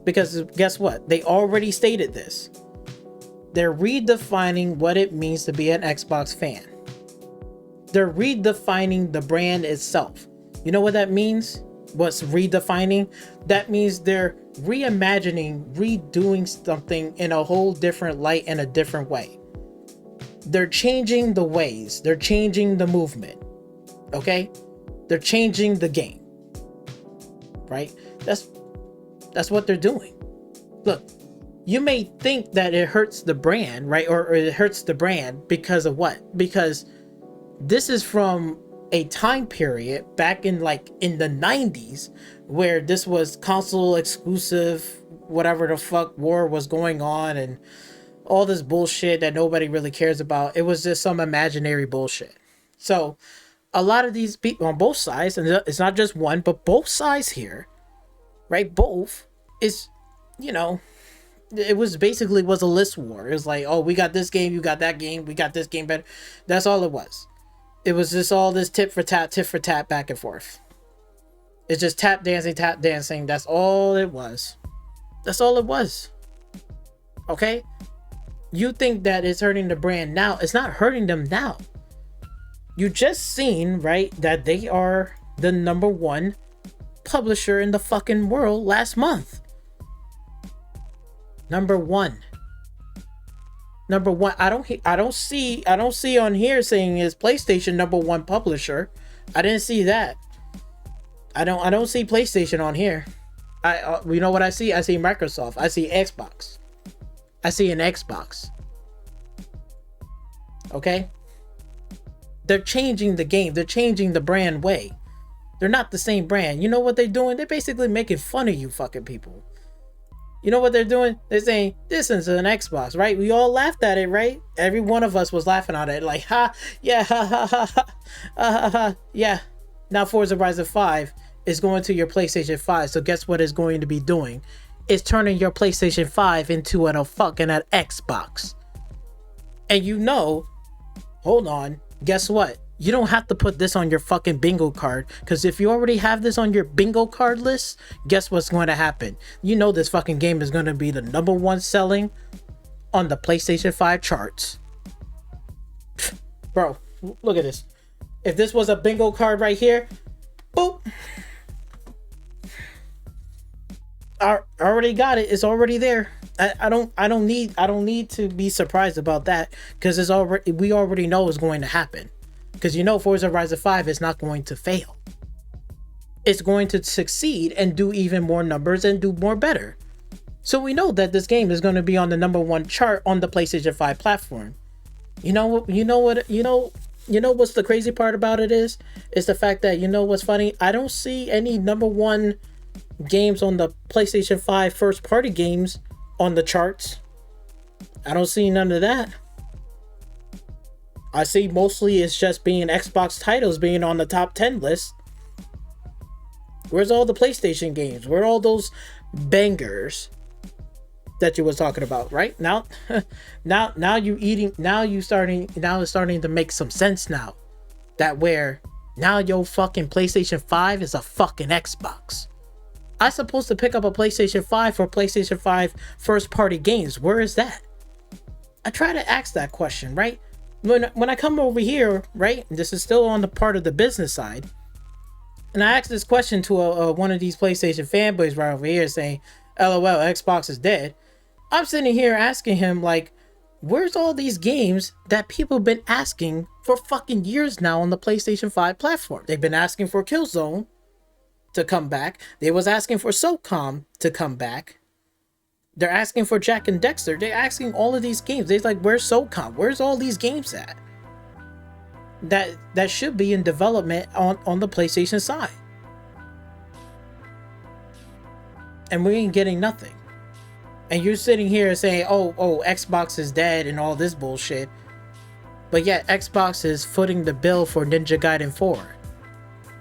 Because guess what? They already stated this. They're redefining what it means to be an Xbox fan. They're redefining the brand itself. You know what that means? What's redefining? That means they're reimagining, redoing something in a whole different light and a different way. They're changing the ways. They're changing the movement. Okay? They're changing the game. Right? That's what they're doing. Look, you may think that it hurts the brand, right? Or it hurts the brand because of what? Because this is from a time period back in the 90s where this was console exclusive, whatever the fuck war was going on and all this bullshit that nobody really cares about. It was just some imaginary bullshit. So a lot of these people on both sides, and it's not just one, but both sides here, right? Both is, you know, it was basically was a list war. It was like, oh, we got this game, you got that game, we got this game better. That's all it was. It was just all this tit for tat, back and forth. It's just tap dancing. That's all it was. That's all it was. Okay? You think that it's hurting the brand now. It's not hurting them now. You just seen, right, that they are the #1 publisher in the fucking world last month. Number one. I don't see on here saying is PlayStation #1 publisher. I didn't see that. I don't see PlayStation on here. You know what I see? I see Microsoft. I see Xbox. I see an Xbox. Okay? They're changing the game. They're changing the brand way. They're not the same brand. You know what they're doing? They're basically making fun of you fucking people. You know what they're doing? They're saying, this is an Xbox, right? We all laughed at it, right? Every one of us was laughing at it. Like, ha, yeah, ha, ha, ha, ha, ha, ha, yeah. Now Forza Horizon 5 is going to your PlayStation 5. So guess what it's going to be doing? It's turning your PlayStation 5 into an Xbox. And you know, hold on, guess what? You don't have to put this on your fucking bingo card, because if you already have this on your bingo card list, guess what's going to happen? You know this fucking game is going to be the #1 selling on the PlayStation 5 charts. Bro, look at this. If this was a bingo card right here, boop. I already got it. It's already there. I don't need to be surprised about that, because we already know it's going to happen. Because you know Forza Horizon 5 is not going to fail. It's going to succeed and do even more numbers and do more better. So we know that this game is going to be on the #1 chart on the PlayStation 5 platform. You know what's the crazy part about it is the fact that, you know what's funny? I don't see any #1 games on the PlayStation 5 first party games on the charts. I don't see none of that. I see mostly it's just being Xbox titles being on the top 10 list. Where's all the PlayStation games? Where are all those bangers that you was talking about, right? Now it's starting to make some sense now. That where now your fucking PlayStation 5 is a fucking Xbox. I'm supposed to pick up a PlayStation 5 for PlayStation 5 first party games. Where is that? I try to ask that question, right? When I come over here, right, this is still on the part of the business side, and I ask this question to one of these PlayStation fanboys right over here saying, LOL, Xbox is dead. I'm sitting here asking him, like, where's all these games that people have been asking for fucking years now on the PlayStation 5 platform? They've been asking for Killzone to come back. They was asking for SOCOM to come back. They're asking for Jack and Dexter. They're asking all of these games. They're like, where's SOCOM? Where's all these games at? that should be in development on the PlayStation side, and we ain't getting nothing. And you're sitting here saying, oh, Xbox is dead and all this bullshit, but yet Xbox is footing the bill for Ninja Gaiden 4.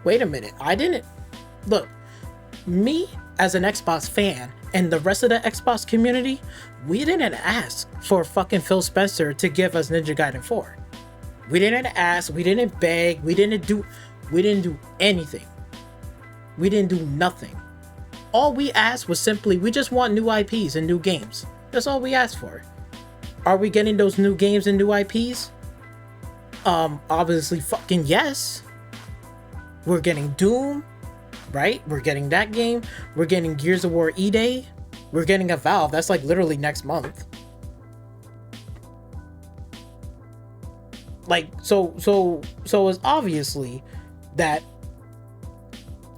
Wait a minute, I didn't look. Me as an Xbox fan and the rest of the Xbox community, we didn't ask for fucking Phil Spencer to give us Ninja Gaiden 4. We didn't ask, we didn't beg, we didn't do anything. We didn't do nothing. All we asked was simply, we just want new IPs and new games. That's all we asked for. Are we getting those new games and new IPs? Obviously fucking yes. We're getting Doom, right? We're getting that game. We're getting Gears of War E-Day. We're getting a Valve. That's like literally next month. Like, so it's obviously that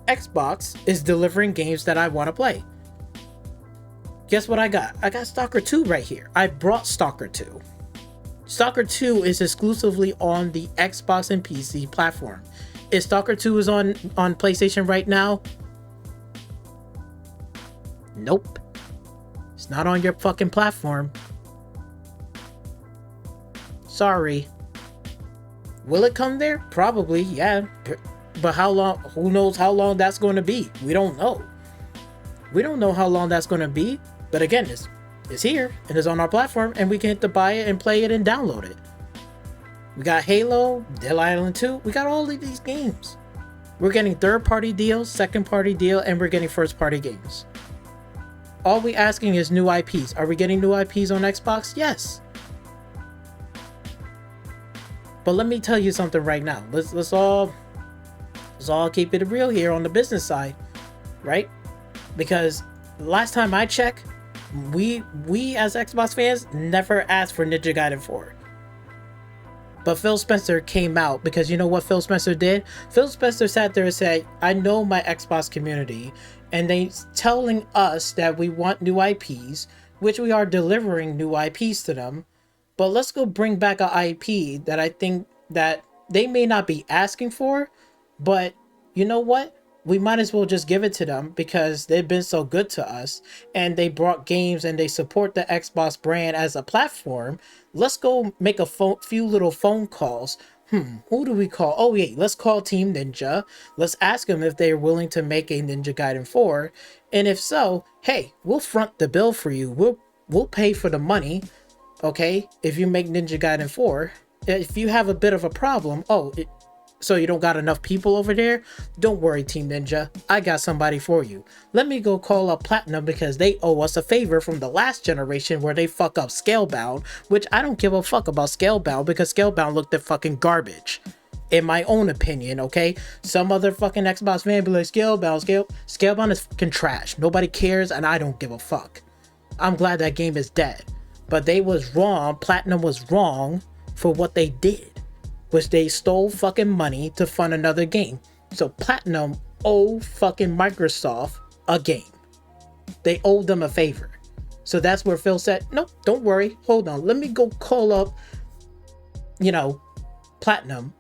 Xbox is delivering games that I want to play. Guess what I got? I got Stalker 2 right here. I brought Stalker 2. Stalker 2 is exclusively on the Xbox and PC platform. Is Stalker 2 is on PlayStation right now? Nope. It's not on your fucking platform. Sorry. Will it come there? Probably, yeah. But how long? Who knows how long that's going to be? We don't know. We don't know how long that's going to be. But again, it's here and it's on our platform, and we can hit to buy it and play it and download it. We got Halo, Dead Island 2. We got all of these games. We're getting third-party deals, second-party deal, and we're getting first-party games. All we asking is new IPs. Are we getting new IPs on Xbox? Yes. But let me tell you something right now. Let's all keep it real here on the business side, right? Because last time I checked, we as Xbox fans never asked for Ninja Gaiden 4. But Phil Spencer came out, because you know what Phil Spencer did? Phil Spencer sat there and said, I know my Xbox community, and they telling us that we want new IPs, which we are delivering new IPs to them. But let's go bring back an IP that I think that they may not be asking for, but you know what? We might as well just give it to them because they've been so good to us and they brought games and they support the Xbox brand as a platform. Let's go make a few little phone calls. Who do we call? Oh, yeah, let's call Team Ninja. Let's ask them if they're willing to make a Ninja Gaiden 4. And if so, hey, we'll front the bill for you. We'll pay for the money. Okay, if you make Ninja Gaiden 4, if you have a bit of a problem, so you don't got enough people over there, don't worry, Team Ninja, I got somebody for you. Let me go call up Platinum because they owe us a favor from the last generation where they fuck up Scalebound, which I don't give a fuck about Scalebound because Scalebound looked at fucking garbage. In my own opinion, okay? Some other fucking Xbox fan be like, Scalebound is fucking trash. Nobody cares and I don't give a fuck. I'm glad that game is dead. But they was wrong, Platinum was wrong for what they did, which they stole fucking money to fund another game. So Platinum owe fucking Microsoft a game. They owed them a favor. So that's where Phil said, nope, don't worry, hold on, let me go call up, Platinum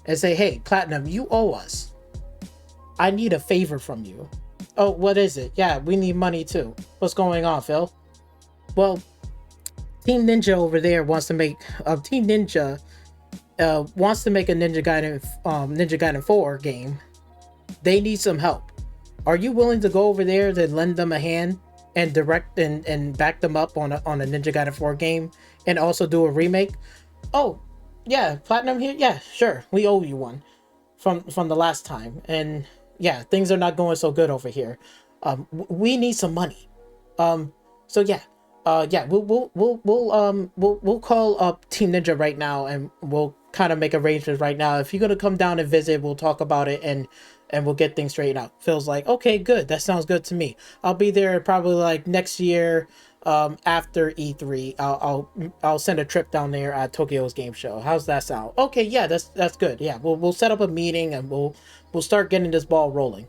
and say, hey, Platinum, you owe us. I need a favor from you. Oh, what is it? Yeah, we need money too. What's going on, Phil? Well, Team Ninja over there wants to make Team Ninja wants to make a Ninja Gaiden 4 game. They need some help. Are you willing to go over there to lend them a hand and direct and back them up on a Ninja Gaiden 4 game and also do a remake? Oh, yeah, Platinum here? Yeah, sure. We owe you one from the last time. And yeah, things are not going so good over here. We need some money. So yeah. We'll call up Team Ninja right now and we'll kind of make arrangements right now. If you're gonna come down and visit, we'll talk about it and we'll get things straightened out. Phil's like, okay, good, that sounds good to me. I'll be there probably like next year, after E3. I'll send a trip down there at Tokyo's game show. How's that sound? Okay, yeah, that's good. Yeah, we'll set up a meeting and we'll start getting this ball rolling.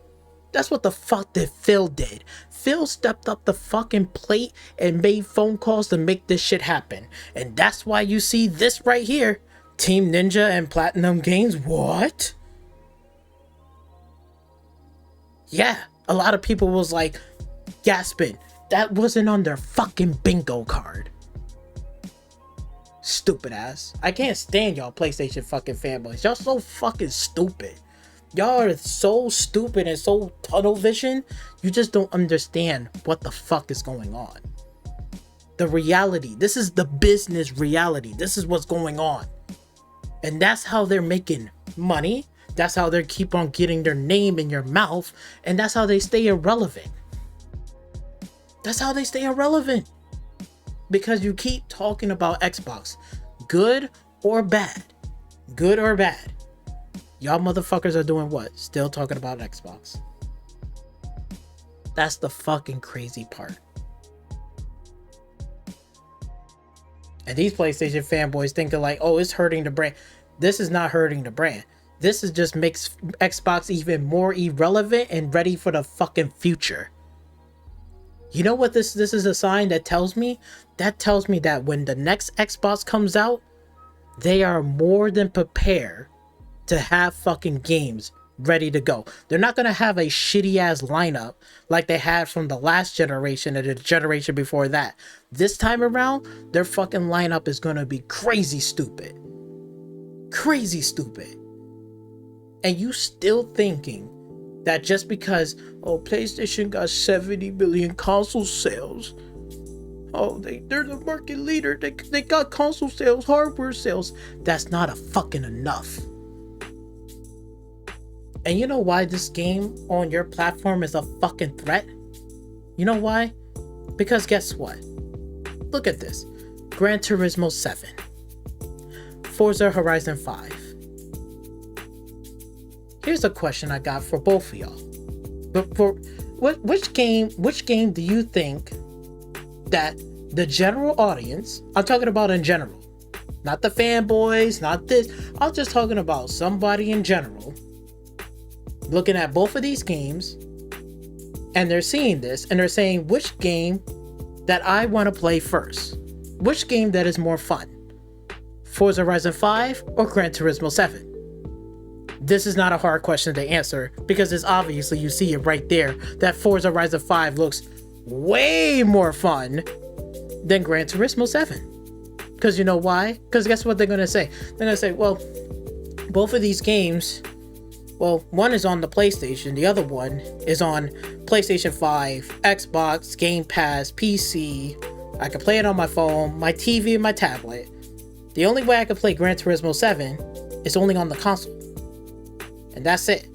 That's what the fuck that Phil did. Phil stepped up the fucking plate and made phone calls to make this shit happen. And that's why you see this right here. Team Ninja and Platinum Games? What? Yeah, a lot of people was like gasping. That wasn't on their fucking bingo card. Stupid ass. I can't stand y'all PlayStation fucking fanboys. Y'all so fucking stupid. Y'all are so stupid and so tunnel vision. You just don't understand what the fuck is going on. The reality. This is the business reality. This is what's going on. And that's how they're making money. That's how they keep on getting their name in your mouth. And that's how they stay irrelevant. That's how they stay irrelevant. Because you keep talking about Xbox. Good or bad. Good or bad. Y'all motherfuckers are doing what? Still talking about Xbox. That's the fucking crazy part. And these PlayStation fanboys thinking like, oh, it's hurting the brand. This is not hurting the brand. This is just makes Xbox even more irrelevant and ready for the fucking future. You know what this is a sign that tells me? That tells me that when the next Xbox comes out, they are more than prepared to have fucking games ready to go. They're not going to have a shitty ass lineup like they had from the last generation and the generation before that. This time around, their fucking lineup is going to be crazy stupid. Crazy stupid. And you still thinking that just because, oh, PlayStation got 70 million console sales, oh, they're the market leader, they got console sales, hardware sales, that's not a fucking enough. And you know why this game on your platform is a fucking threat? You know why? Because guess what? Look at this. Gran Turismo 7. Forza Horizon 5. Here's a question I got for both of y'all. But for which game do you think that the general audience, I'm talking about in general, not the fanboys, not this, I'm just talking about somebody in general, looking at both of these games, and they're seeing this, and they're saying which game that I want to play first? Which game that is more fun? Forza Horizon 5 or Gran Turismo 7? This is not a hard question to answer because it's obviously, you see it right there, that Forza Horizon 5 looks way more fun than Gran Turismo 7. Because you know why? Because guess what they're going to say? They're going to say, well, both of these games, well, one is on the PlayStation, the other one is on PlayStation 5, Xbox, Game Pass, PC. I can play it on my phone, my TV, and my tablet. The only way I can play Gran Turismo 7 is only on the console. And that's it.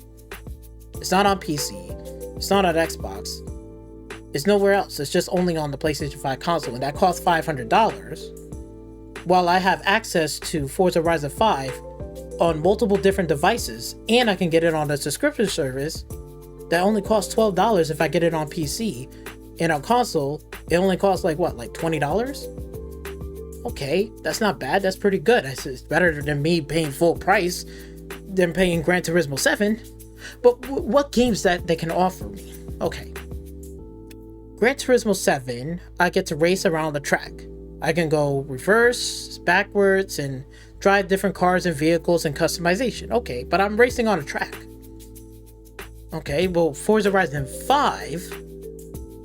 It's not on PC. It's not on Xbox. It's nowhere else. It's just only on the PlayStation 5 console. And that costs $500. While I have access to Forza Horizon 5 on multiple different devices. And I can get it on a subscription service that only costs $12 if I get it on PC. And on console, it only costs like what? Like $20? Okay, that's not bad. That's pretty good. It's better than me paying full price than paying Gran Turismo 7. But what games that they can offer me? Okay. Gran Turismo 7, I get to race around the track. I can go reverse, backwards, and drive different cars and vehicles and customization. Okay, but I'm racing on a track. Okay, well, Forza Horizon 5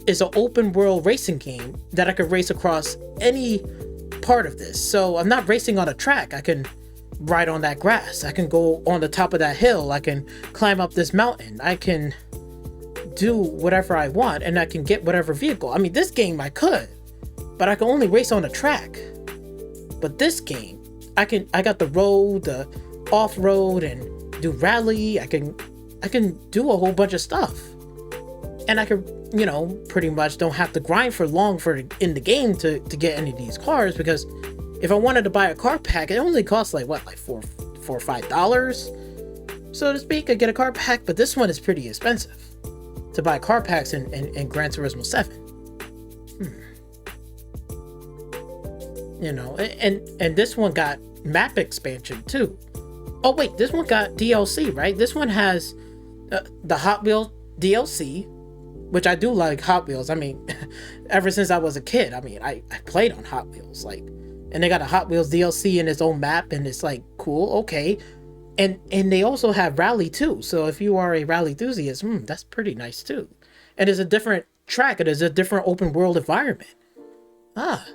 is an open world racing game that I could race across any part of this. So I'm not racing on a track. I can ride on that grass. I can go on the top of that hill. I can climb up this mountain. I can do whatever I want and I can get whatever vehicle. I mean, this game I could, but I can only race on a track. But this game, I got the road, the off-road, and do rally. I can do a whole bunch of stuff. And I could, you know, pretty much don't have to grind for long in the game to get any of these cars, because if I wanted to buy a car pack, it only costs like what, like $4 or $5, so to speak. I get a car pack, but this one is pretty expensive to buy car packs in Gran Turismo 7. You know, and this one got map expansion too. Oh wait, this one got DLC, right? This one has the Hot Wheels DLC, which I do like Hot Wheels. I mean, ever since I was a kid, I mean, I played on Hot Wheels, like, and they got a Hot Wheels DLC in its own map, and it's like cool, okay. And they also have rally too. So if you are a rally enthusiast, that's pretty nice too. And it's a different track. It is a different open world environment. Ah,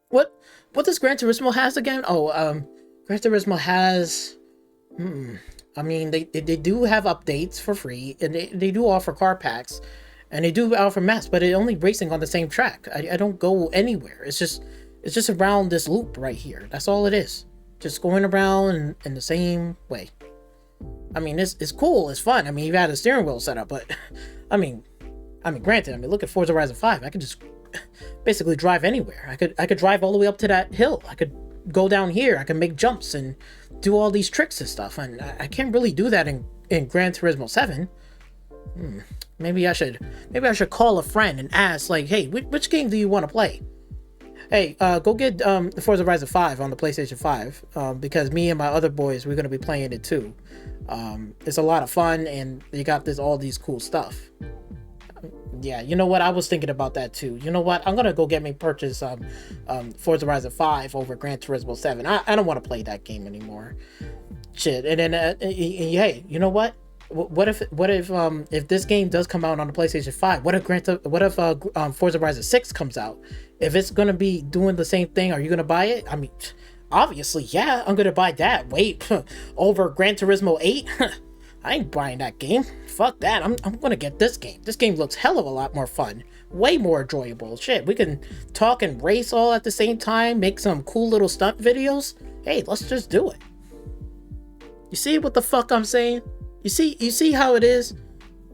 what does Gran Turismo has again? Oh, Gran Turismo has. I mean, they do have updates for free, and they do offer car packs, and they do offer maps, but it's only racing on the same track. I don't go anywhere. It's just around this loop right here. That's all it is. Just going around in the same way. I mean, it's cool. It's fun. I mean, you've had a steering wheel set up, but I mean, granted. I mean, look at Forza Horizon 5. I could just basically drive anywhere. I could drive all the way up to that hill. I could go down here. I can make jumps and do all these tricks and stuff. And I can't really do that in Gran Turismo 7. Maybe I should call a friend and ask, like, hey, which game do you want to play? Hey, go get Forza Horizon 5 on the PlayStation 5, because me and my other boys, we're going to be playing it too. It's a lot of fun, and you got all these cool stuff. Yeah, you know what? I was thinking about that too. You know what? I'm going to go purchase Forza Horizon 5 over Gran Turismo 7. I don't want to play that game anymore. Shit. And then, hey, you know what? What if this game does come out on the PlayStation 5? What if Forza Horizon 6 comes out? If it's gonna be doing the same thing, are you gonna buy it? I mean, obviously, yeah, I'm gonna buy that. Wait, over Gran Turismo 8? I ain't buying that game. Fuck that. I'm gonna get this game. This game looks hell of a lot more fun. Way more enjoyable. Shit, we can talk and race all at the same time, make some cool little stunt videos. Hey, let's just do it. You see what the fuck I'm saying? You see how it is?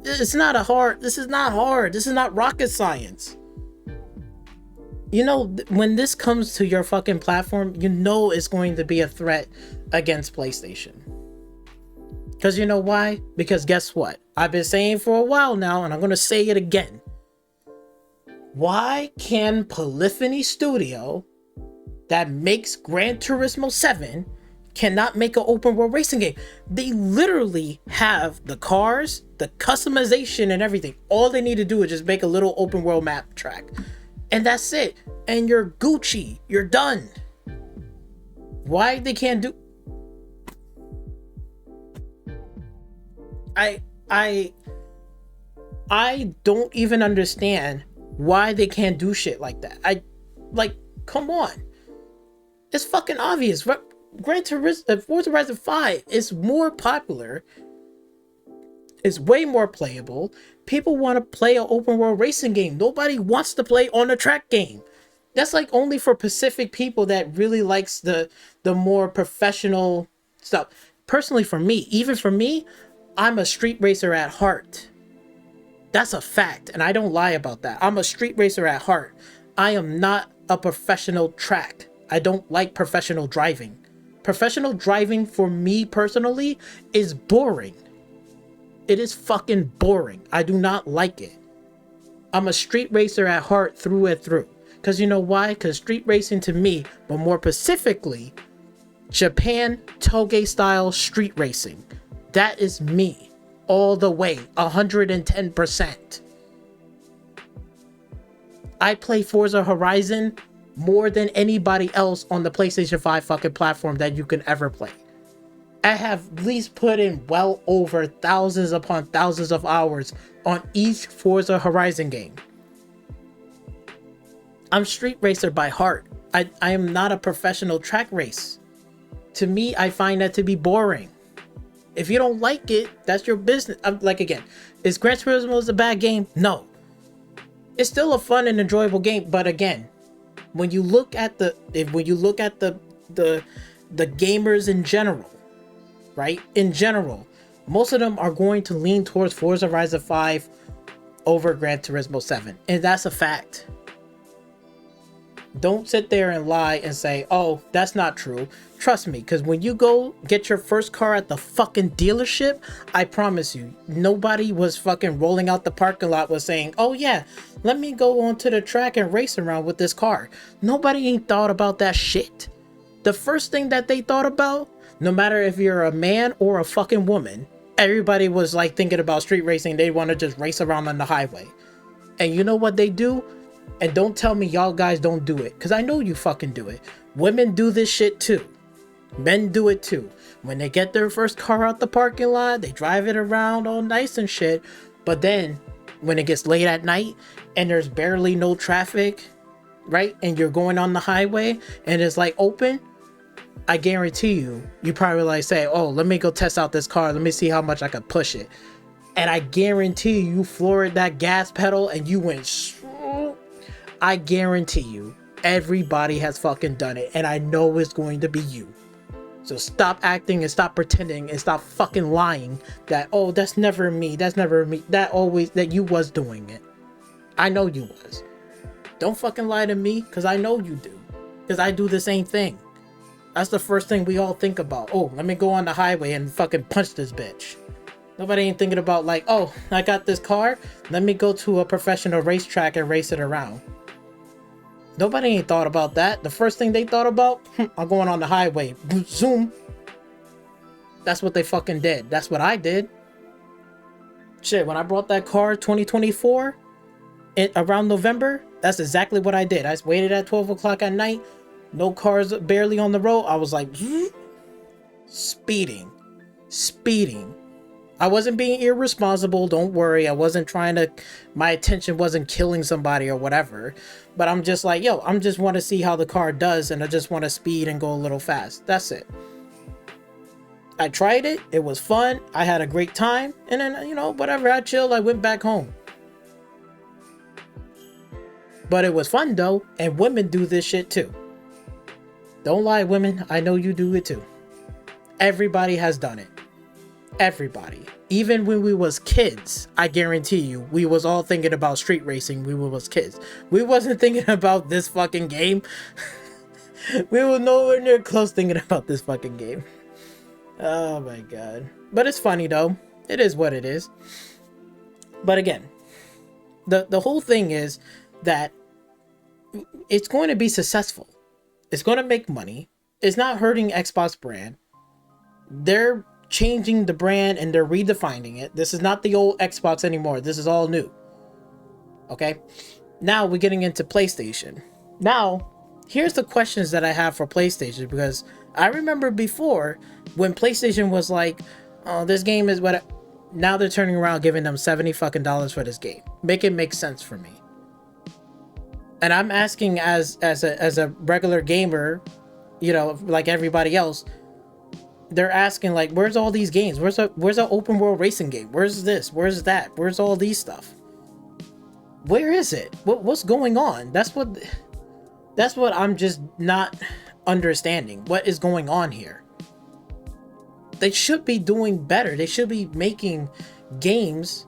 This is not hard. This is not rocket science. You know, when this comes to your fucking platform, you know it's going to be a threat against PlayStation. Because you know why? Because guess what? I've been saying for a while now, and I'm going to say it again. Why can Polyphony Studio, that makes Gran Turismo 7, cannot make an open world racing game? They literally have the cars, the customization, and everything. All they need to do is just make a little open world map track. And that's it. And you're Gucci. You're done. Why they can't do... I don't even understand why they can't do shit like that. Come on. It's fucking obvious. Gran Turismo, Forza Horizon 5 is more popular. It's way more playable. People want to play an open world racing game. Nobody wants to play on a track game. That's like only for Pacific people that really likes the more professional stuff. Personally, for me, I'm a street racer at heart. That's a fact, and I don't lie about that. I'm a street racer at heart. I am not a professional track. I don't like professional driving. Professional driving for me personally is boring. It is fucking boring. I do not like it. I'm a street racer at heart through and through. Because you know why? Because street racing to me, but more specifically, Japan Toge style street racing. That is me. All the way. 110%. I play Forza Horizon more than anybody else on the PlayStation 5 fucking platform that you can ever play. I have at least put in well over thousands upon thousands of hours on each Forza Horizon game. I'm street racer by heart. I am not a professional track race. To me, I find that to be boring. If you don't like it, that's your business. Again, is Gran Turismo a bad game? No. It's still a fun and enjoyable game, but again, when you look at the gamers in general, right? In general, most of them are going to lean towards Forza Horizon 5 over Gran Turismo 7. And that's a fact. Don't sit there and lie and say, oh, that's not true. Trust me, because when you go get your first car at the fucking dealership, I promise you, nobody was fucking rolling out the parking lot was saying, oh yeah, let me go onto the track and race around with this car. Nobody ain't thought about that shit. The first thing that they thought about, no matter if you're a man or a fucking woman, everybody was like thinking about street racing. They want to just race around on the highway. And you know what they do? And don't tell me y'all guys don't do it, because I know you fucking do it. Women do this shit too. Men do it too. When they get their first car out the parking lot, they drive it around all nice and shit. But then when it gets late at night and there's barely no traffic, right? And you're going on the highway and it's like open, I guarantee you probably like say, oh, let me go test out this car. Let me see how much I can push it. And I guarantee you floored that gas pedal and you went, I guarantee you everybody has fucking done it. And I know it's going to be you. So stop acting and stop pretending and stop fucking lying that, oh, that's never me. That's never me. That you was doing it. I know you was. Don't fucking lie to me, because I know you do. Because I do the same thing. That's the first thing we all think about. Oh, let me go on the highway and fucking punch this bitch. Nobody ain't thinking about like, oh, I got this car. Let me go to a professional racetrack and race it around. Nobody ain't thought about that. The first thing they thought about, I'm going on the highway. Zoom. That's what they fucking did. That's what I did. Shit, when I brought that car 2024 around November, that's exactly what I did. I waited at 12 o'clock at night. No cars barely on the road. I was like, speeding. I wasn't being irresponsible. Don't worry. I wasn't trying to, my attention wasn't killing somebody or whatever. But I'm just like, yo, I'm just want to see how the car does. And I just want to speed and go a little fast. That's it. I tried it. It was fun. I had a great time. And then, you know, whatever. I chilled. I went back home. But it was fun though. And women do this shit too. Don't lie, women. I know you do it too. Everybody has done it. Everybody. Even when we was kids, I guarantee you, we was all thinking about street racing when we was kids. We wasn't thinking about this fucking game. We were nowhere near close thinking about this fucking game. Oh my god. But it's funny though. It is what it is. But again, the whole thing is that it's going to be successful. It's going to make money. It's not hurting Xbox brand. They're changing the brand and they're redefining it. This is not the old Xbox anymore. This is all new. Okay. Now we're getting into PlayStation. Now, here's the questions that I have for PlayStation, because I remember before when PlayStation was like, oh, this game is what. Now they're turning around giving them $70 fucking for this game. Make it make sense for me. And I'm asking as a regular gamer, you know, like everybody else, they're asking like, where's all these games? Where's a open world racing game? Where's this? Where's that? Where's all these stuff? Where is it? What's going on? That's what I'm just not understanding. What is going on here? They should be doing better. They should be making games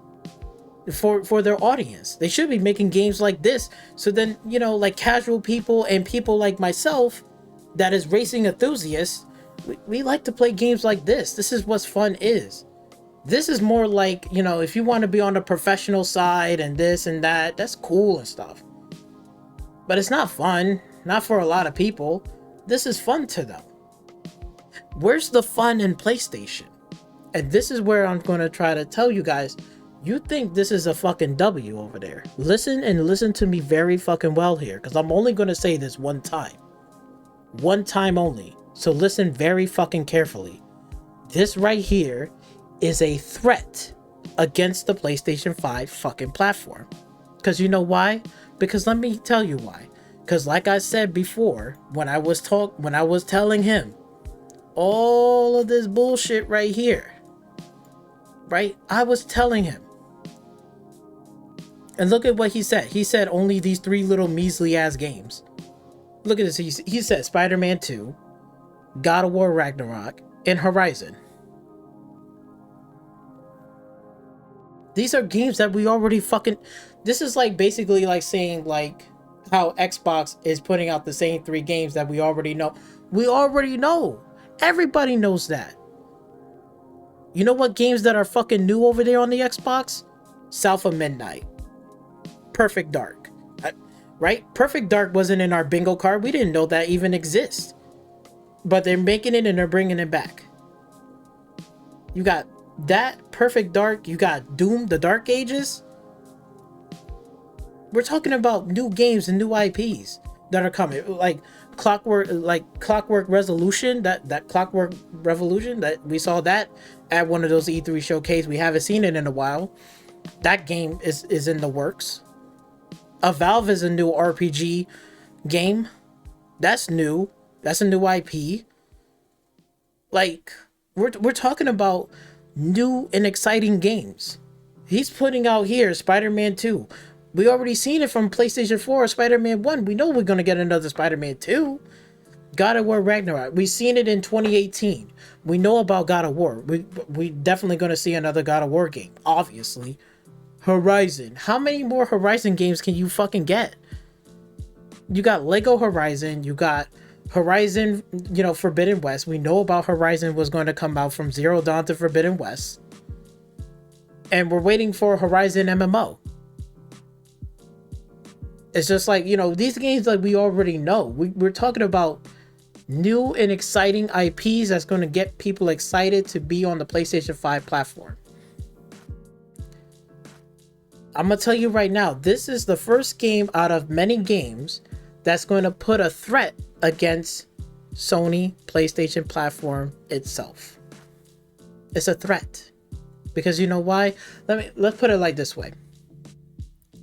for their audience. They should be making games like this. So then, you know, like casual people and people like myself that is racing enthusiasts, we like to play games like this. This is what fun is. This is more like, you know, if you want to be on the professional side and this and that, that's cool and stuff. But it's not fun. Not for a lot of people. This is fun to them. Where's the fun in PlayStation? And this is where I'm going to try to tell you guys, you think this is a fucking W over there. Listen to me very fucking well here, because I'm only going to say this one time. One time only. So listen very fucking carefully. This right here is a threat against the PlayStation 5 fucking platform. Because you know why? Because let me tell you why. Because like I said before, when I was telling him all of this bullshit right here, right? I was telling him. And look at what he said. He said only these 3 little measly ass games. Look at this. He said Spider-Man 2, God of War Ragnarok, and Horizon. These are games that we already fucking... This is like basically like saying like how Xbox is putting out the same 3 games that we already know. We already know. Everybody knows that. You know what games that are fucking new over there on the Xbox? South of Midnight. Perfect Dark. Right? Perfect Dark wasn't in our bingo card. We didn't know that even exists. But they're making it and they're bringing it back. You got that, Perfect Dark. You got Doom, The Dark Ages. We're talking about new games and new IPs that are coming. Like clockwork resolution, that clockwork revolution, that we saw that at one of those E3 showcase. We haven't seen it in a while. That game is in the works. A Valve is a new RPG game. That's new. That's a new IP. Like, we're talking about new and exciting games. He's putting out here Spider-Man 2. We already seen it from PlayStation 4, Spider-Man 1. We know we're going to get another Spider-Man 2. God of War Ragnarok. We seen it in 2018. We know about God of War. We definitely going to see another God of War game, obviously. Horizon. How many more Horizon games can you fucking get? You got Lego Horizon. You got Horizon, Forbidden West. We know about Horizon was going to come out from Zero Dawn to Forbidden West. And we're waiting for Horizon MMO. It's just like, these games, like, we already know. We're talking about new and exciting IPs that's going to get people excited to be on the PlayStation 5 platform. I'm going to tell you right now, this is the first game out of many games that's going to put a threat against Sony PlayStation platform itself. It's a threat. Because you know why? Let's put it like this way.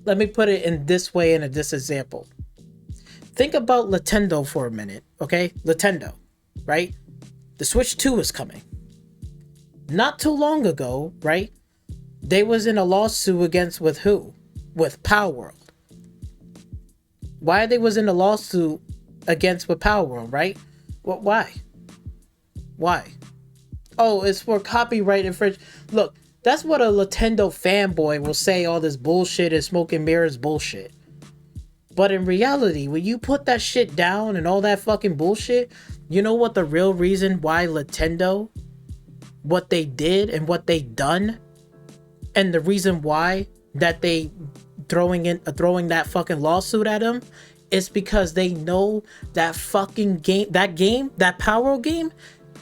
Let me put it in this way, in this example. Think about Nintendo for a minute, okay? Nintendo, right? The Switch 2 is coming. Not too long ago, right? They was in a lawsuit with who? With Palworld. Why they was in a lawsuit with Palworld, right? Why? Oh, it's for copyright infringement. Look, that's what a Nintendo fanboy will say. All this bullshit is smoke and mirrors bullshit. But in reality, when you put that shit down and all that fucking bullshit, you know what the real reason why Nintendo, what they did and what they done, and the reason why that they throwing that fucking lawsuit at them, is because they know that fucking game, that Power game,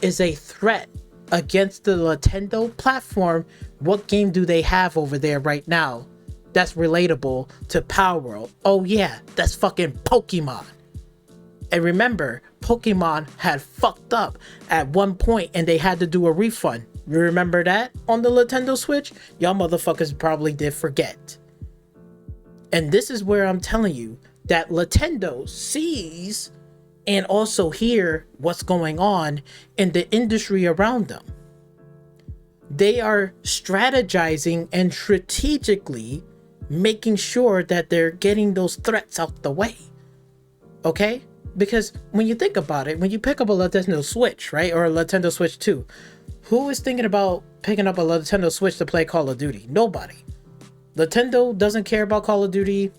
is a threat against the Nintendo platform. What game do they have over there right now that's relatable to Palworld? Oh yeah, that's fucking Pokemon. And remember, Pokemon had fucked up at one point and they had to do a refund. You remember that on the Nintendo Switch? Y'all motherfuckers probably did forget. And this is where I'm telling you that Nintendo sees and also hear what's going on in the industry around them. They are strategizing and strategically making sure that they're getting those threats out the way. Okay? Because when you think about it, when you pick up a Nintendo Switch, right? Or a Nintendo Switch 2, who is thinking about picking up a Nintendo Switch to play Call of Duty? Nobody. Nintendo doesn't care about Call of Duty,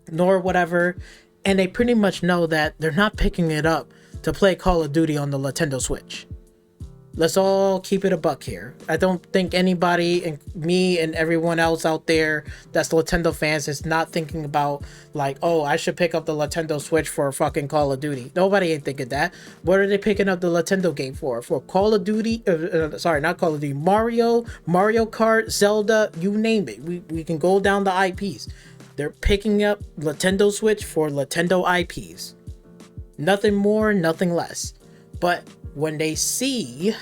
nor whatever. And they pretty much know that they're not picking it up to play Call of Duty on the Nintendo Switch. Let's all keep it a buck here. I don't think anybody, and me and everyone else out there that's Nintendo fans, is not thinking about like, oh, I should pick up the Nintendo Switch for fucking Call of Duty. Nobody ain't thinking that. What are they picking up the Nintendo game for? For Call of Duty? Sorry, not Call of Duty. Mario Kart, Zelda, you name it. We can go down the IPs. They're picking up Nintendo Switch for Nintendo IPs. Nothing more, nothing less. But when they see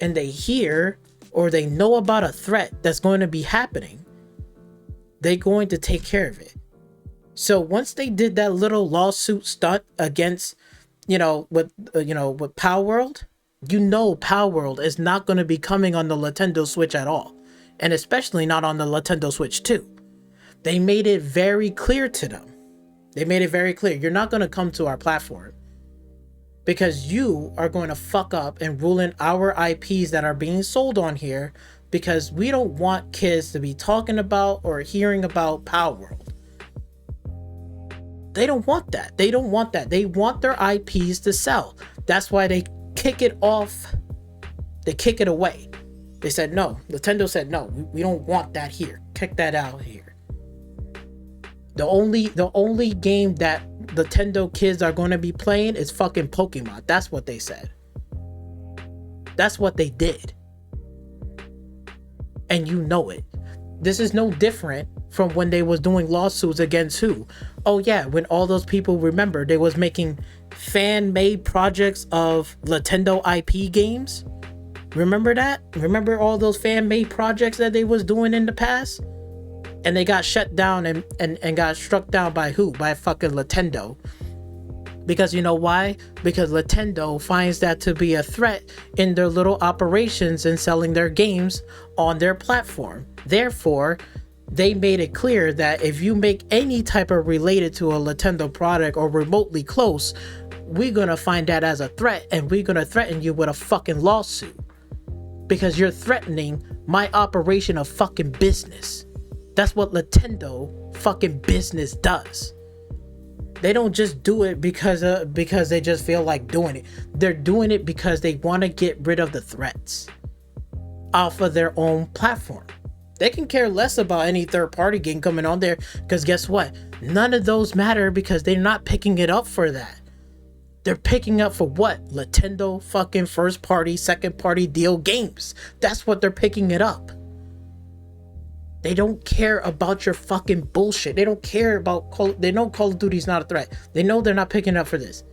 and they hear or they know about a threat that's going to be happening, they're going to take care of it. So once they did that little lawsuit stunt against, with Palworld, Palworld is not going to be coming on the Nintendo Switch at all, and especially not on the Nintendo Switch 2. They made it very clear to them. They made it very clear. You're not going to come to our platform because you are going to fuck up and ruin our IPs that are being sold on here, because we don't want kids to be talking about or hearing about Palworld. They don't want that. They don't want that. They want their IPs to sell. That's why they kick it off. They kick it away. They said no. Nintendo said no. We don't want that here. Kick that out here. The only game that Nintendo kids are going to be playing is fucking Pokemon. That's what they said. That's what they did. And you know it. This is no different from when they was doing lawsuits against who? Oh yeah, when all those people, remember, they was making fan-made projects of Nintendo IP games. Remember that? Remember all those fan-made projects that they was doing in the past? And they got shut down and got struck down by who? By fucking Nintendo. Because you know why? Because Nintendo finds that to be a threat in their little operations and selling their games on their platform. Therefore, they made it clear that if you make any type of related to a Nintendo product or remotely close, we're gonna find that as a threat and we're gonna threaten you with a fucking lawsuit. Because you're threatening my operation of fucking business. That's what Nintendo fucking business does. They don't just do it because they just feel like doing it. They're doing it because they want to get rid of the threats off of their own platform. They can care less about any third-party game coming on there, because guess what? None of those matter, because they're not picking it up for that. They're picking up for what? Nintendo fucking first-party, second-party deal games. That's what they're picking it up. They don't care about your fucking bullshit. They don't care about they know Call of Duty's not a threat. They know they're not picking up for this.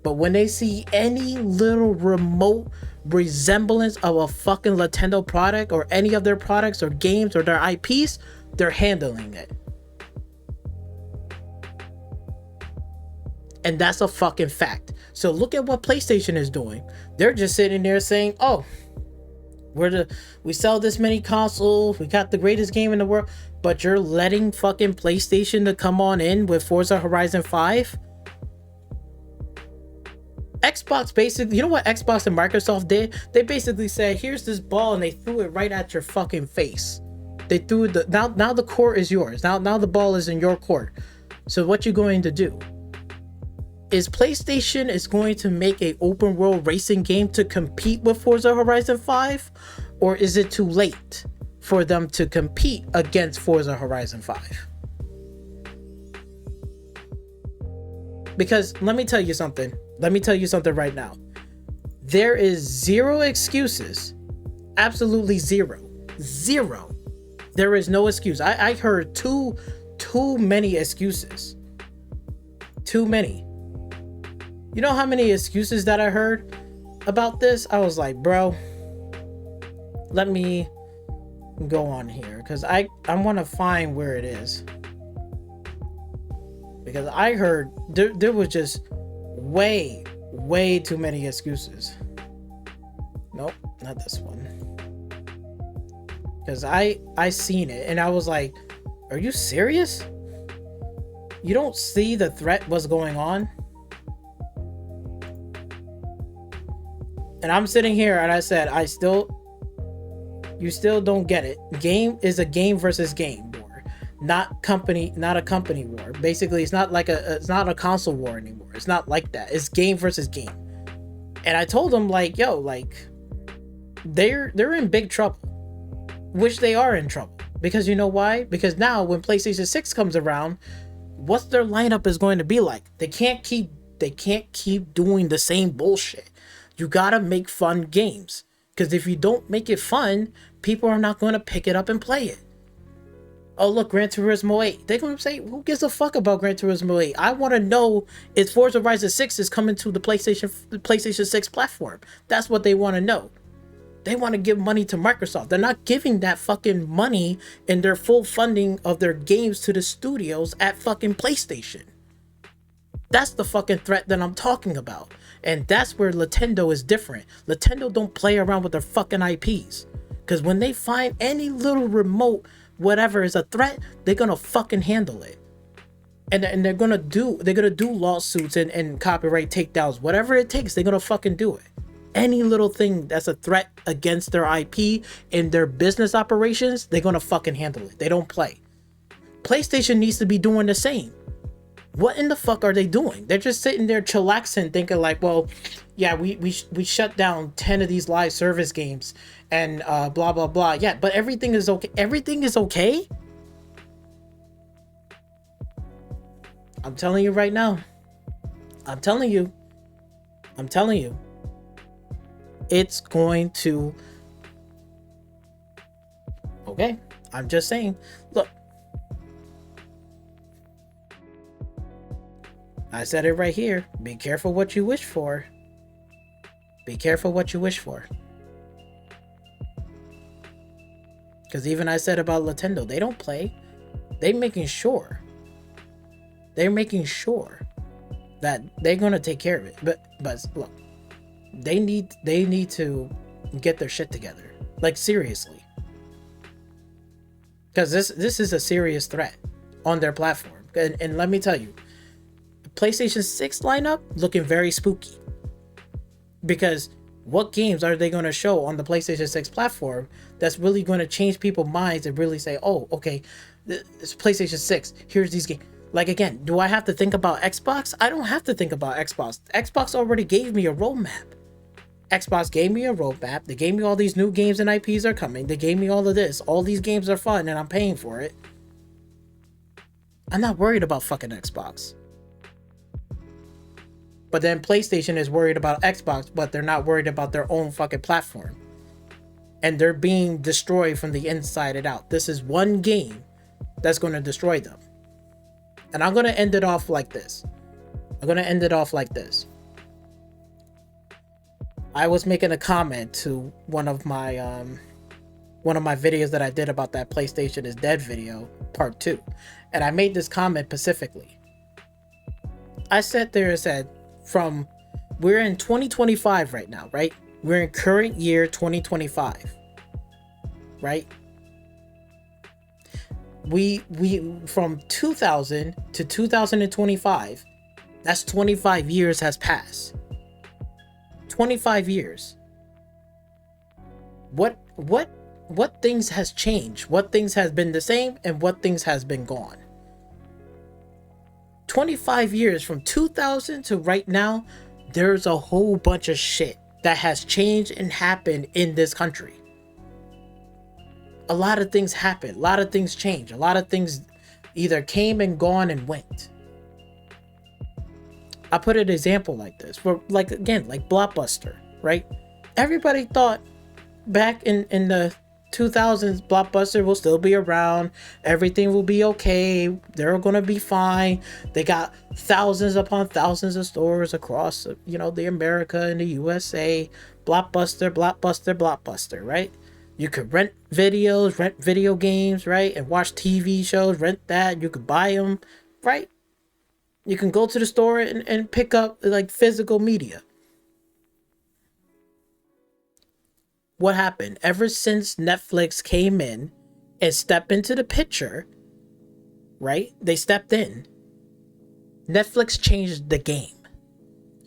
But when they see any little remote resemblance of a fucking Nintendo product or any of their products or games or their IPs, they're handling it. And that's a fucking fact. So look at what PlayStation is doing. They're just sitting there saying, oh, we sell this many consoles, we got the greatest game in the world, but you're letting fucking PlayStation to come on in with Forza Horizon 5? Xbox basically, you know what Xbox and Microsoft did? They basically said, here's this ball, and they threw it right at your fucking face. They threw it, now the court is yours. Now the ball is in your court. So what you going to do? Is PlayStation is going to make a open world racing game to compete with Forza Horizon 5? Or is it too late for them to compete against Forza Horizon 5? Because let me tell you something. Let me tell you something right now. There is zero excuses. Absolutely zero. Zero. There is no excuse. I heard too many excuses. Too many. You know how many excuses that I heard about this? I was like, bro, let me go on here, because I want to find where it is. Because I heard there was just way too many excuses. Nope, not this one. Because I seen it and I was like, are you serious? You don't see the threat what's going on? And I'm sitting here and I said, you still don't get it. Game is a game versus game war, not a company war. Basically, it's not a console war anymore. It's not like that. It's game versus game. And I told them, like, yo, like, they're in big trouble, which they are in trouble, because you know why? Because now when PlayStation 6 comes around, what's their lineup is going to be like? They can't keep doing the same bullshit. You gotta make fun games, because if you don't make it fun, people are not going to pick it up and play it. Oh look, Gran Turismo 8. They're going to say, who gives a fuck about Gran Turismo 8? I want to know if Forza Horizon 6 is coming to the PlayStation 6 platform. That's what they want to know. They want to give money to Microsoft. They're not giving that fucking money in their full funding of their games to the studios at fucking PlayStation. That's the fucking threat that I'm talking about. And that's where Nintendo is different. Nintendo don't play around with their fucking IPs. Because when they find any little remote whatever is a threat, they're gonna fucking handle it. And they're gonna do lawsuits and copyright takedowns. Whatever it takes, they're gonna fucking do it. Any little thing that's a threat against their IP and their business operations, they're gonna fucking handle it. They don't play. PlayStation needs to be doing the same. What in the fuck are they doing? They're just sitting there chillaxing, thinking like, well, yeah, we shut down 10 of these live service games and blah blah blah. Yeah, but everything is okay. Everything is okay. I'm telling you right now. I'm telling you. It's going to. Okay, I'm just saying, look, I said it right here. Be careful what you wish for. Be careful what you wish for. Because even I said about Nintendo, they don't play. They're making sure that they're gonna take care of it. But look, they need to get their shit together. Like, seriously. Because this is a serious threat on their platform. And let me tell you, the PlayStation 6 lineup looking very spooky. Because what games are they going to show on the PlayStation 6 platform that's really going to change people's minds and really say, oh, okay, this PlayStation 6, here's these games. Like, again, do I have to think about Xbox? I don't have to think about Xbox. Xbox already gave me a roadmap. Xbox gave me a roadmap. They gave me all these new games and IPs are coming. They gave me all of this. All these games are fun and I'm paying for it. I'm not worried about fucking Xbox. But then PlayStation is worried about Xbox, but they're not worried about their own fucking platform. And they're being destroyed from the inside and out. This is one game that's going to destroy them. And I'm going to end it off like this. I was making a comment to one of my videos that I did about that PlayStation is Dead video, part 2. And I made this comment specifically. I sat there and said, we're in 2025 right now, right? We're in current year 2025, right? We from 2000 to 2025, that's 25 years has passed. 25 years. What things has changed? What things has been the same and what things has been gone? 25 years from 2000 to right now, there's a whole bunch of shit that has changed and happened in this country. A lot of things happened. A lot of things changed. A lot of things either came and gone and went. I put an example like this. For like Blockbuster, right? Everybody thought back in the 2000s, Blockbuster will still be around. Everything will be okay. They're gonna be fine. They got thousands upon thousands of stores across, the America and the USA. Blockbuster, right? You could rent videos, rent video games, right? And watch TV shows, rent that. You could buy them, right? You can go to the store and pick up like physical media. What happened? Ever since Netflix came in and stepped into the picture, right? They stepped in. Netflix changed the game.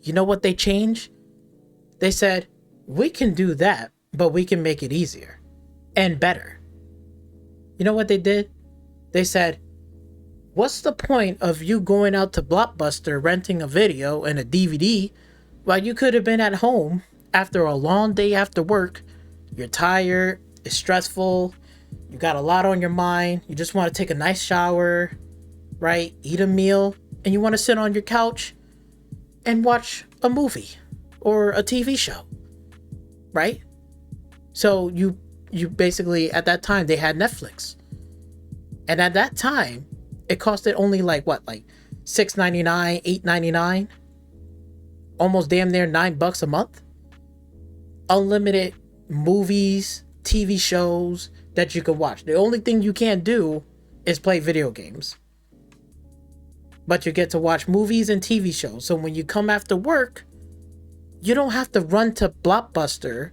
You know what they changed? They said, we can do that, but we can make it easier and better. You know what they did? They said, what's the point of you going out to Blockbuster renting a video and a DVD while you could have been at home after a long day after work? You're tired, it's stressful, you got a lot on your mind, you just want to take a nice shower, right? Eat a meal, and you want to sit on your couch and watch a movie or a TV show, right? So you basically, at that time, they had Netflix. And at that time, it costed only like $6.99, $8.99, almost damn near $9 a month. Unlimited movies, TV shows that you can watch. The only thing you can't do is play video games. But you get to watch movies and TV shows. So when you come after work, you don't have to run to Blockbuster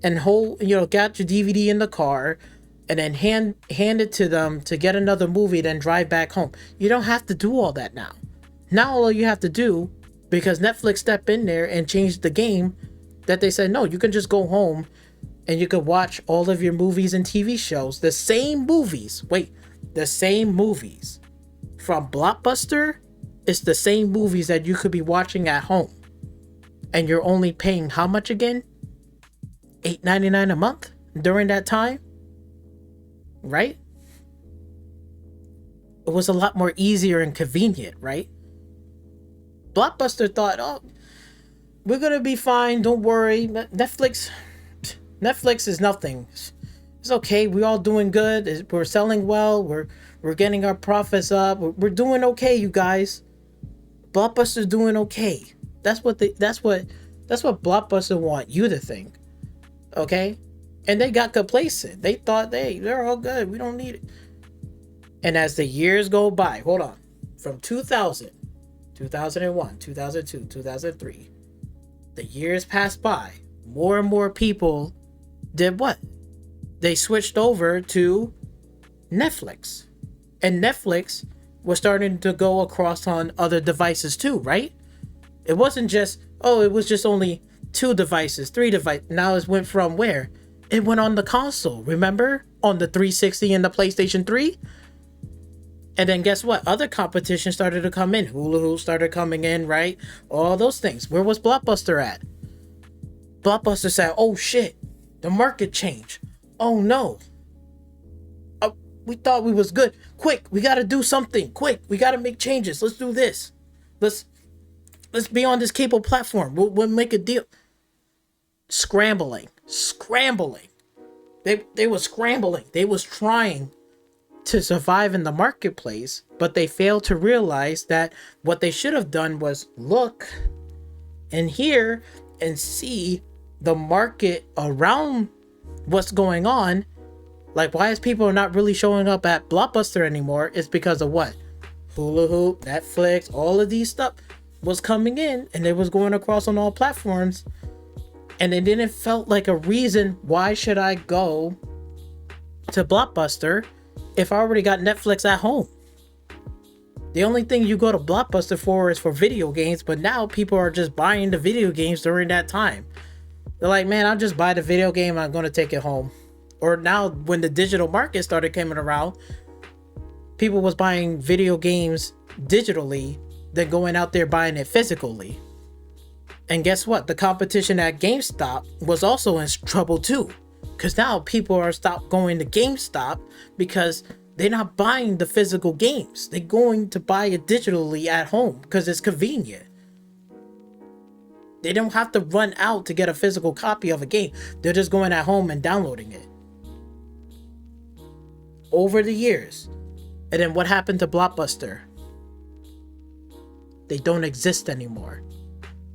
and get your DVD in the car and then hand it to them to get another movie, then drive back home. You don't have to do all that now. Now all you have to do, because Netflix stepped in there and changed the game, that they said, no, you can just go home and you could watch all of your movies and TV shows. The same movies from Blockbuster. It's the same movies that you could be watching at home. And you're only paying how much again? $8.99 a month during that time? Right? It was a lot more easier and convenient, right? Blockbuster thought, oh, we're gonna be fine, don't worry. Netflix is nothing. It's It's okay. We all doing good. We're selling well. We're getting our profits up. We're doing okay, you guys. Blockbuster's doing okay. That's what Blockbuster want you to think. Okay? And they got complacent. They thought they're all good. We don't need it. And as the years go by, hold on. From 2000, 2001, 2002, 2003, the years passed by. More and more people did what? They switched over to Netflix. And Netflix was starting to go across on other devices too, right? It wasn't just, it was just only 2 devices, 3 devices. Now it went from where? It went on the console, remember? On the 360 and the PlayStation 3? And then guess what? Other competition started to come in. Hula Hoop started coming in, right? All those things. Where was Blockbuster at? Blockbuster said, oh shit, the market changed. Oh no. We thought we was good. Quick, we gotta do something. Quick, we gotta make changes. Let's do this. Let's be on this cable platform. We'll make a deal. Scrambling. They were scrambling. They was trying to survive in the marketplace, but they failed to realize that what they should have done was look and hear and see the market around what's going on. Like, why is people not really showing up at Blockbuster anymore? It's because of what? Hula Hoop, Netflix, all of these stuff was coming in, and it was going across on all platforms, and it didn't felt like a reason. Why should I go to Blockbuster if I already got Netflix at home? The only thing you go to Blockbuster for is for video games, but now people are just buying the video games during that time. They're like, man, I'll just buy the video game, I'm gonna take it home. Or now when the digital market started coming around, people was buying video games digitally than going out there buying it physically. And guess what? The competition at GameStop was also in trouble too. Because now people are stopped going to GameStop because they're not buying the physical games. They're going to buy it digitally at home because it's convenient. They don't have to run out to get a physical copy of a game. They're just going at home and downloading it. Over the years. And then what happened to Blockbuster? They don't exist anymore.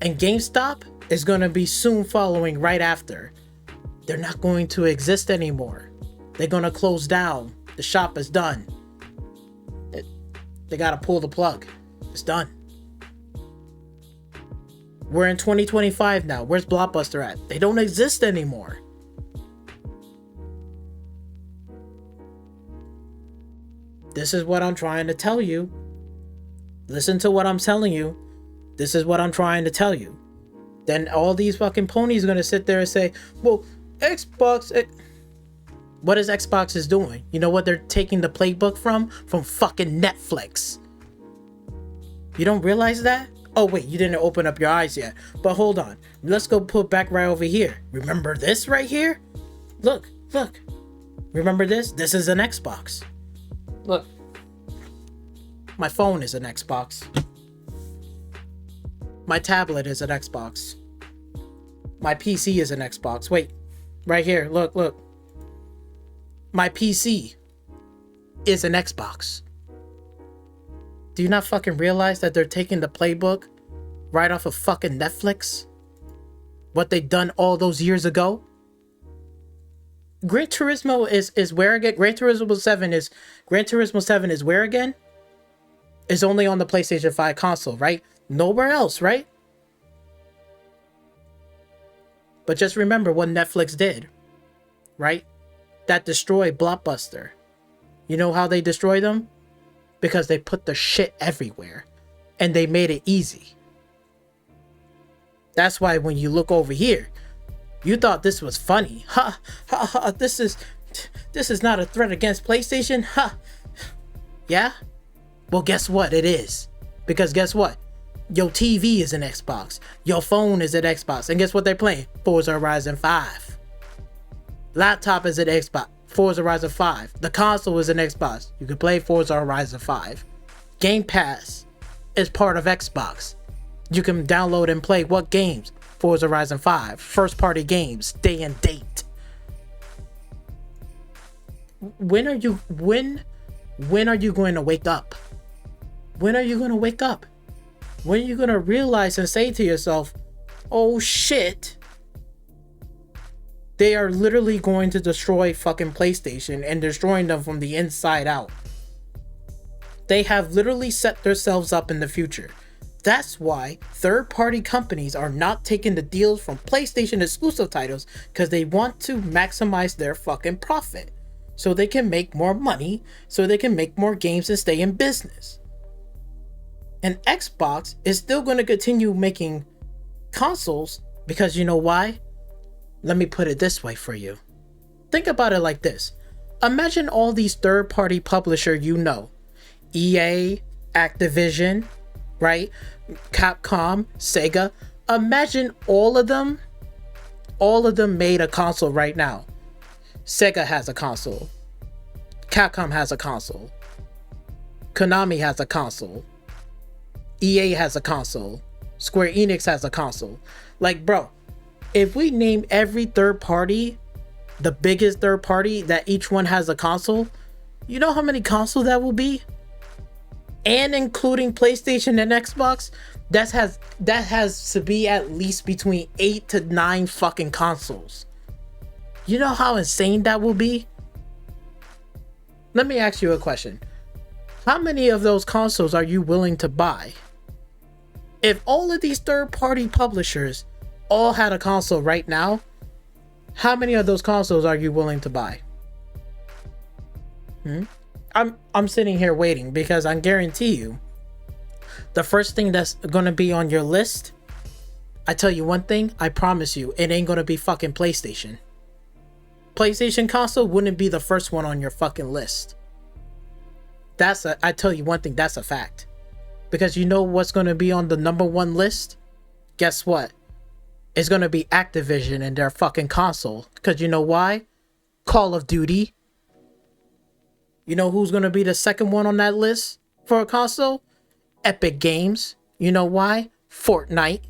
And GameStop is going to be soon following right after. They're not going to exist anymore. They're going to close down. The shop is done. They got to pull the plug. It's done. We're in 2025 now. Where's Blockbuster at? They don't exist anymore. This is what I'm trying to tell you. Listen to what I'm telling you. This is what I'm trying to tell you. Then all these fucking ponies are going to sit there and say, well, Xbox... What is Xbox is doing? You know what they're taking the playbook from? From fucking Netflix. You don't realize that? Oh wait, you didn't open up your eyes yet. But hold on. Let's go put back right over here. Remember this right here? Look. Remember this? This is an Xbox. Look. My phone is an Xbox. My tablet is an Xbox. My PC is an Xbox. Wait. Right here. Look. My PC is an Xbox. Do you not fucking realize that they're taking the playbook right off of fucking Netflix? What they done all those years ago? Gran Turismo is where again? Gran Turismo 7 is where again? Is only on the PlayStation 5 console, right? Nowhere else, right? But just remember what Netflix did, right? That destroyed Blockbuster. You know how they destroyed them? Because they put the shit everywhere. And they made it easy. That's why when you look over here, you thought this was funny. Ha ha, this is not a threat against PlayStation. Ha. Yeah? Well, guess what? It is. Because guess what? Your TV is an Xbox. Your phone is an Xbox. And guess what they're playing? Forza Horizon 5. Laptop is an Xbox. Forza Horizon 5. The console is an Xbox. You can play Forza Horizon 5. Game Pass is part of Xbox. You can download and play what games? Forza Horizon 5. First party games. Day and date. when are you going to wake up? When are you going to wake up? When are you going to realize and say to yourself, oh shit, they are literally going to destroy fucking PlayStation and destroying them from the inside out. They have literally set themselves up in the future. That's why third-party companies are not taking the deals from PlayStation exclusive titles, because they want to maximize their fucking profit so they can make more money, so they can make more games and stay in business. And Xbox is still going to continue making consoles because you know why? Let me put it this way for you. Think about it like this. Imagine all these third-party publishers EA, Activision, right? Capcom, Sega. Imagine all of them made a console right now. Sega has a console. Capcom has a console. Konami has a console. EA has a console. Square Enix has a console. Like, bro, if we name every third party, the biggest third party that each one has a console, you know how many consoles that will be? And including PlayStation and Xbox, that has to be at least between 8 to 9 fucking consoles. You know how insane that will be? Let me ask you a question. How many of those consoles are you willing to buy? If all of these third-party publishers all had a console right now, how many of those consoles are you willing to buy? I'm sitting here waiting because I guarantee you the first thing that's going to be on your list, I tell you one thing, I promise you, it ain't going to be fucking PlayStation. PlayStation console wouldn't be the first one on your fucking list. I tell you one thing, that's a fact. Because you know what's going to be on the number one list? Guess what? It's going to be Activision and their fucking console. Because you know why? Call of Duty. You know who's going to be the second one on that list for a console? Epic Games. You know why? Fortnite.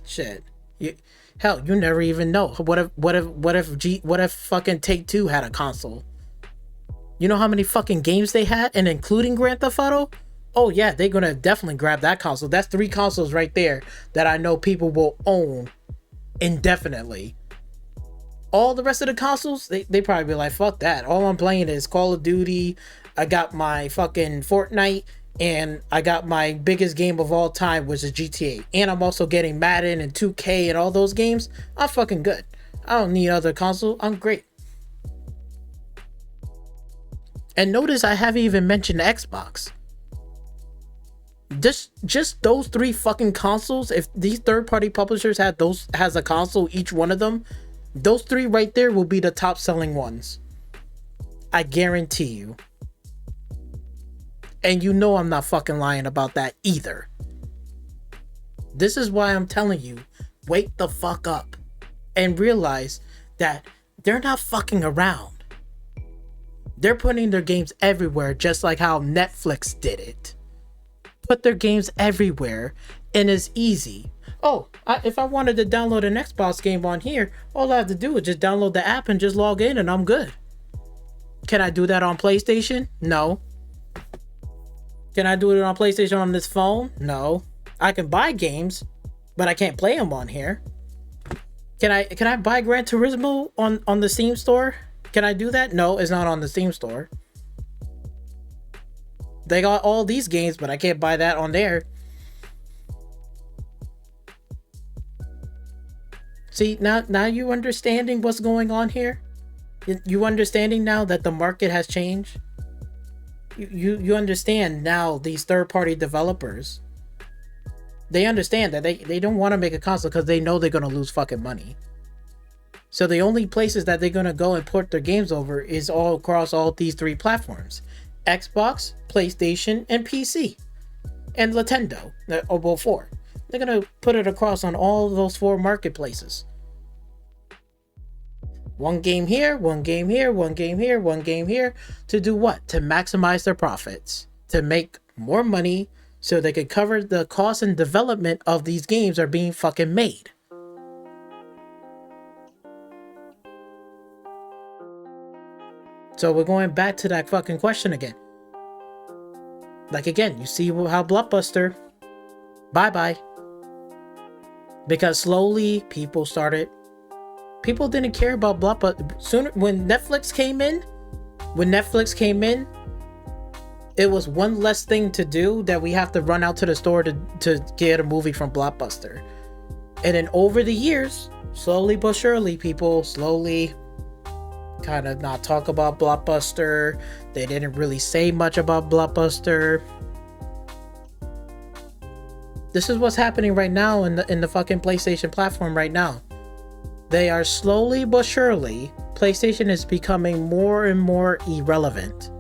Shit. Hell, you never even know. What if fucking Take-Two had a console? You know how many fucking games they had, and including Grand Theft Auto? Oh yeah, they're gonna definitely grab that console. That's 3 consoles right there that I know people will own indefinitely. All the rest of the consoles, they probably be like, fuck that. All I'm playing is Call of Duty. I got my fucking Fortnite, and I got my biggest game of all time, which is GTA. And I'm also getting Madden and 2K and all those games. I'm fucking good. I don't need other console. I'm great. And notice I haven't even mentioned Xbox. Just those 3 fucking consoles, if these third-party publishers has a console, each one of them, those 3 right there will be the top selling ones. I guarantee you. And you know I'm not fucking lying about that either. This is why I'm telling you, wake the fuck up and realize that they're not fucking around. They're putting their games everywhere, just like how Netflix did it. Put their games everywhere, and it's easy. Oh, if I wanted to download an Xbox game on here, all I have to do is just download the app and just log in, and I'm good. Can I do that on PlayStation? No. Can I do it on PlayStation on this phone? No. I can buy games, but I can't play them on here. Can I buy Gran Turismo on the Steam store? Can I do that? No, it's not on the Steam store. They got all these games, but I can't buy that on there. See, now you understanding what's going on here? You understanding now that the market has changed? You understand now these third-party developers. They understand that they don't want to make a console because they know they're going to lose fucking money. So the only places that they're going to go and port their games over is all across all these 3 platforms. Xbox, PlayStation, and PC. And Nintendo, or 4. They're going to put it across on all those 4 marketplaces. One game here, one game here, one game here, one game here. To do what? To maximize their profits. To make more money so they can cover the cost and development of these games are being fucking made. So we're going back to that fucking question again. Like, again, you see how Blockbuster, bye-bye. Because slowly people didn't care about Blockbuster. Sooner, when Netflix came in, it was one less thing to do that we have to run out to the store to get a movie from Blockbuster. And then over the years, slowly but surely, people slowly kind of not talk about Blockbuster. They didn't really say much about Blockbuster. This is what's happening right now in the fucking PlayStation platform right now. They are slowly but surely, PlayStation is becoming more and more irrelevant.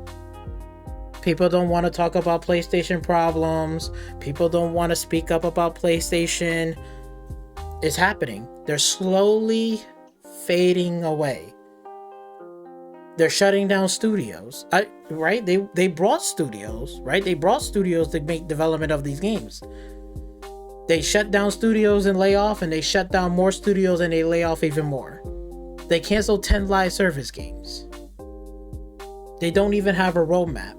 People don't want to talk about PlayStation problems. People don't want to speak up about PlayStation. It's happening. They're slowly fading away. They're shutting down studios, right? They brought studios, right? They brought studios to make development of these games. They shut down studios and lay off, and they shut down more studios and they lay off even more. They canceled 10 live service games. They don't even have a roadmap.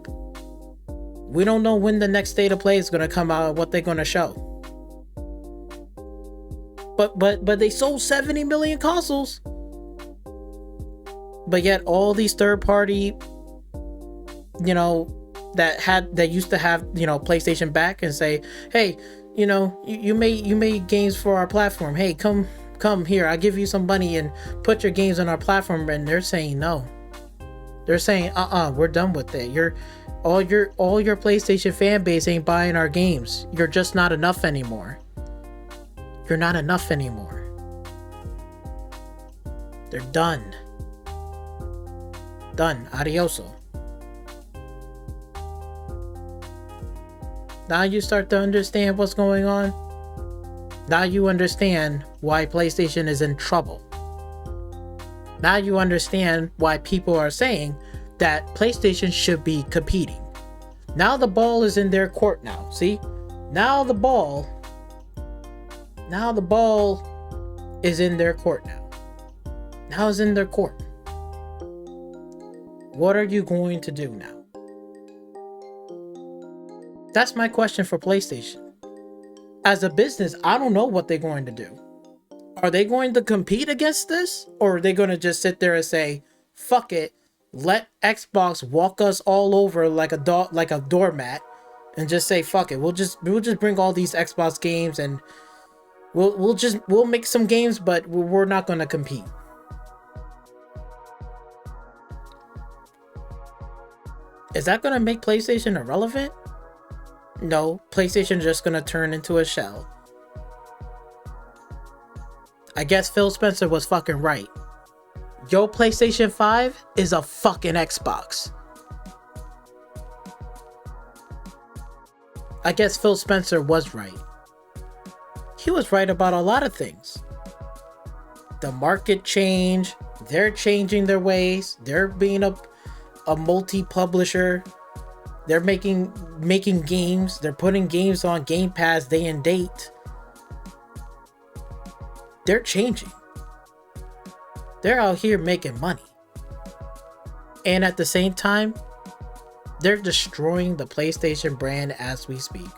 We don't know when the next State of Play is going to come out, what they're going to show. But they sold 70 million consoles. But yet all these third party, that used to have, PlayStation back and say, hey, you made games for our platform. Hey, come here. I'll give you some money and put your games on our platform. And they're saying no. They're saying, we're done with it. All your PlayStation fan base ain't buying our games. You're just not enough anymore. You're not enough anymore. They're done. Done. Adioso. Now you start to understand what's going on. Now you understand why PlayStation is in trouble. Now you understand why people are saying that PlayStation should be competing. Now the ball is in their court now. See? Now the ball is in their court now. Now it's in their court. What are you going to do now? That's my question for PlayStation. As a business, I don't know what they're going to do. Are they going to compete against this? Or are they going to just sit there and say, fuck it, let Xbox walk us all over like a doormat and just say, fuck it, we'll just bring all these Xbox games and we'll make some games, but we're not going to compete. Is that going to make PlayStation irrelevant? No, PlayStation is just going to turn into a shell. I guess Phil Spencer was fucking right. Yo, PlayStation 5 is a fucking Xbox. I guess Phil Spencer was right. He was right about a lot of things. The market change, they're changing their ways, they're being a multi-publisher, they're making games, they're putting games on Game Pass day and date. They're changing. They're out here making money. And at the same time, they're destroying the PlayStation brand as we speak.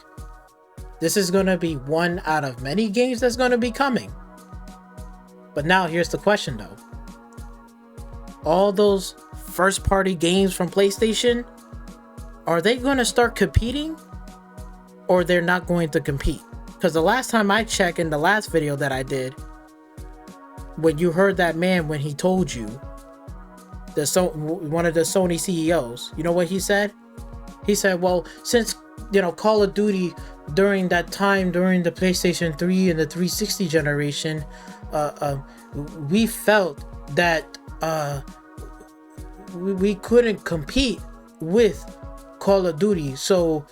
This is going to be one out of many games that's going to be coming. But now here's the question though. All those first party games from PlayStation, are they going to start competing? Or they're not going to compete? Because the last time I checked in the last video that I did, when you heard that man, when he told you, one of the Sony CEOs, you know what he said? He said, well, since, Call of Duty during that time, during the PlayStation 3 and the 360 generation, we felt that we couldn't compete with Call of Duty. So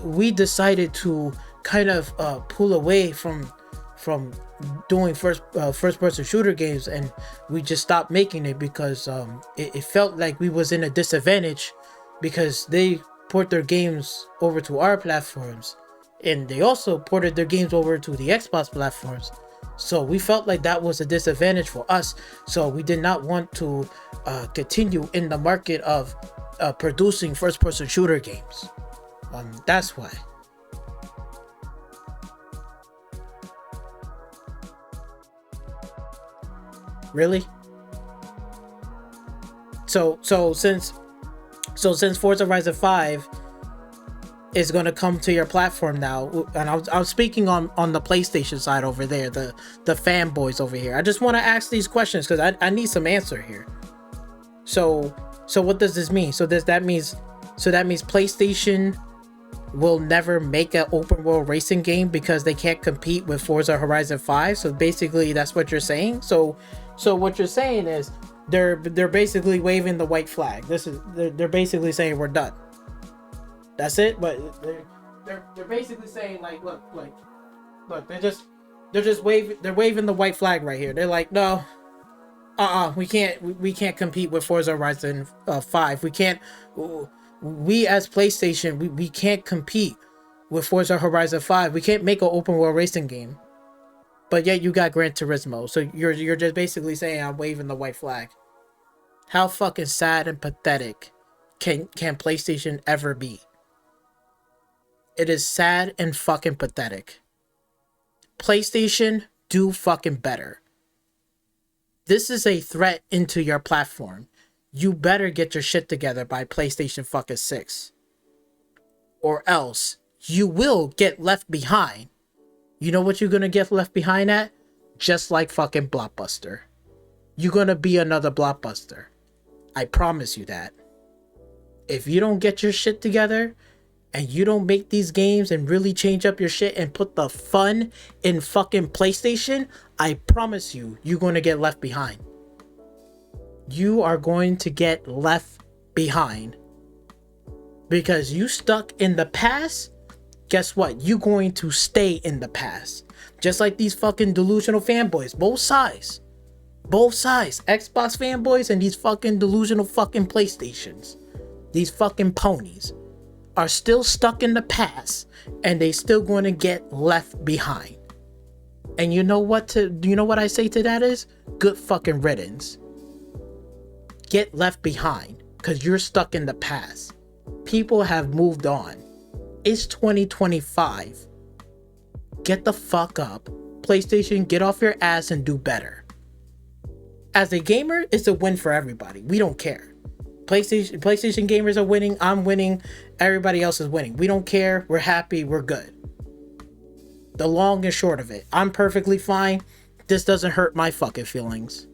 we decided to kind of pull away from doing first person shooter games, and we just stopped making it because it felt like we was in a disadvantage because they port their games over to our platforms and they also ported their games over to the Xbox platforms. So we felt like that was a disadvantage for us. So we did not want to continue in the market of producing first-person shooter games. That's why. Really? So since Forza Horizon 5 is going to come to your platform now, and I was speaking on the PlayStation side over there, the fanboys over here. I just want to ask these questions because I need some answer here. So what does this mean? So that means PlayStation will never make an open world racing game because they can't compete with Forza Horizon 5. So basically that's what you're saying. So what you're saying is they're basically waving the white flag. They're basically saying we're done. That's it. But they're basically saying like, look, they're waving the white flag right here. They're like, no, we can't compete with Forza Horizon 5. We as PlayStation, we can't compete with Forza Horizon 5. We can't make an open world racing game. But yet you got Gran Turismo. So you're just basically saying I'm waving the white flag. How fucking sad and pathetic can PlayStation ever be? It is sad and fucking pathetic. PlayStation, do fucking better. This is a threat into your platform. You better get your shit together by PlayStation fucking 6. Or else you will get left behind. You know what you're gonna get left behind at? Just like fucking Blockbuster. You're gonna be another Blockbuster. I promise you that. If you don't get your shit together and you don't make these games and really change up your shit and put the fun in fucking PlayStation, I promise you, you're gonna get left behind. You are going to get left behind. Because you stuck in the past, guess what? You're going to stay in the past. Just like these fucking delusional fanboys. Both sides. Xbox fanboys and these fucking delusional fucking PlayStations. These fucking ponies are still stuck in the past and they still going to get left behind. And you know what I say to that is? Good fucking riddance. Get left behind because you're stuck in the past. People have moved on. It's 2025. Get the fuck up. PlayStation, get off your ass and do better. As a gamer, it's a win for everybody. We don't care. PlayStation gamers are winning. I'm winning. Everybody else is winning. We don't care. We're happy. We're good. The long and short of it. I'm perfectly fine. This doesn't hurt my fucking feelings.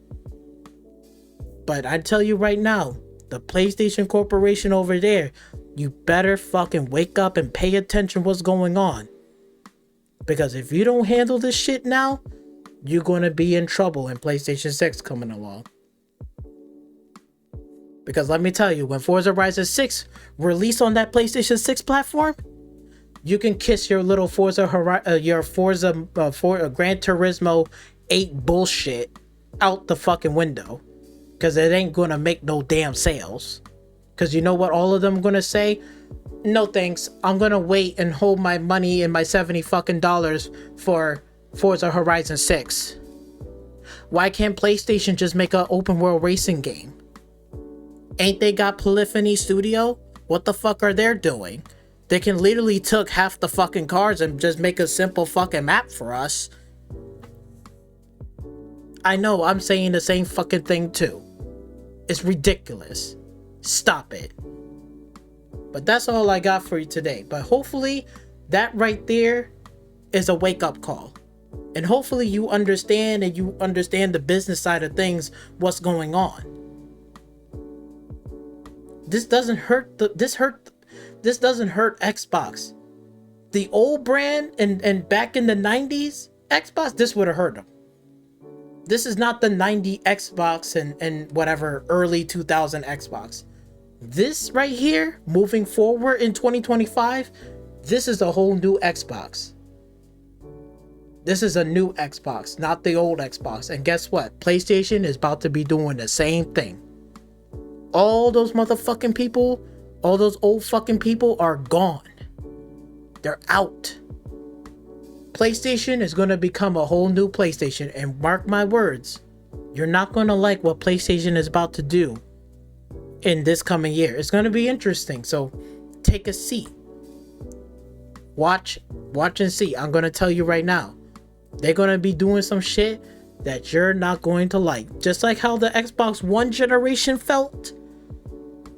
But I tell you right now, the PlayStation Corporation over there, you better fucking wake up and pay attention what's going on. Because if you don't handle this shit now, you're going to be in trouble in PlayStation 6 coming along. Because let me tell you, when Forza Horizon 6 released on that PlayStation 6 platform, you can kiss your little Forza Gran Turismo 8 bullshit out the fucking window. Because it ain't gonna make no damn sales. Because you know what all of them gonna say? No thanks, I'm gonna wait and hold my money and my $70 fucking dollars for Forza Horizon 6. Why can't PlayStation just make an open world racing game? Ain't they got Polyphony Studio? What the fuck are they doing? They can literally took half the fucking cars and just make a simple fucking map for us. I know, I'm saying the same fucking thing too. It's ridiculous. Stop it. But that's all I got for you today. But hopefully that right there is a wake-up call. And hopefully you understand the business side of things, what's going on. This doesn't hurt this doesn't hurt Xbox. The old brand and back in the 90s Xbox, this would have hurt them. This is not the 90 Xbox and whatever early 2000 Xbox. This right here, moving forward in 2025, this is a whole new Xbox. This is a new Xbox, not the old Xbox. And guess what? PlayStation is about to be doing the same thing. All those motherfucking people, all those old fucking people are gone. They're out. PlayStation is going to become a whole new PlayStation, and mark my words, you're not going to like what PlayStation is about to do in this coming year. It's going to be interesting, so take a seat. Watch and see. I'm going to tell you right now, they're going to be doing some shit that you're not going to like. Just like how the Xbox One generation felt.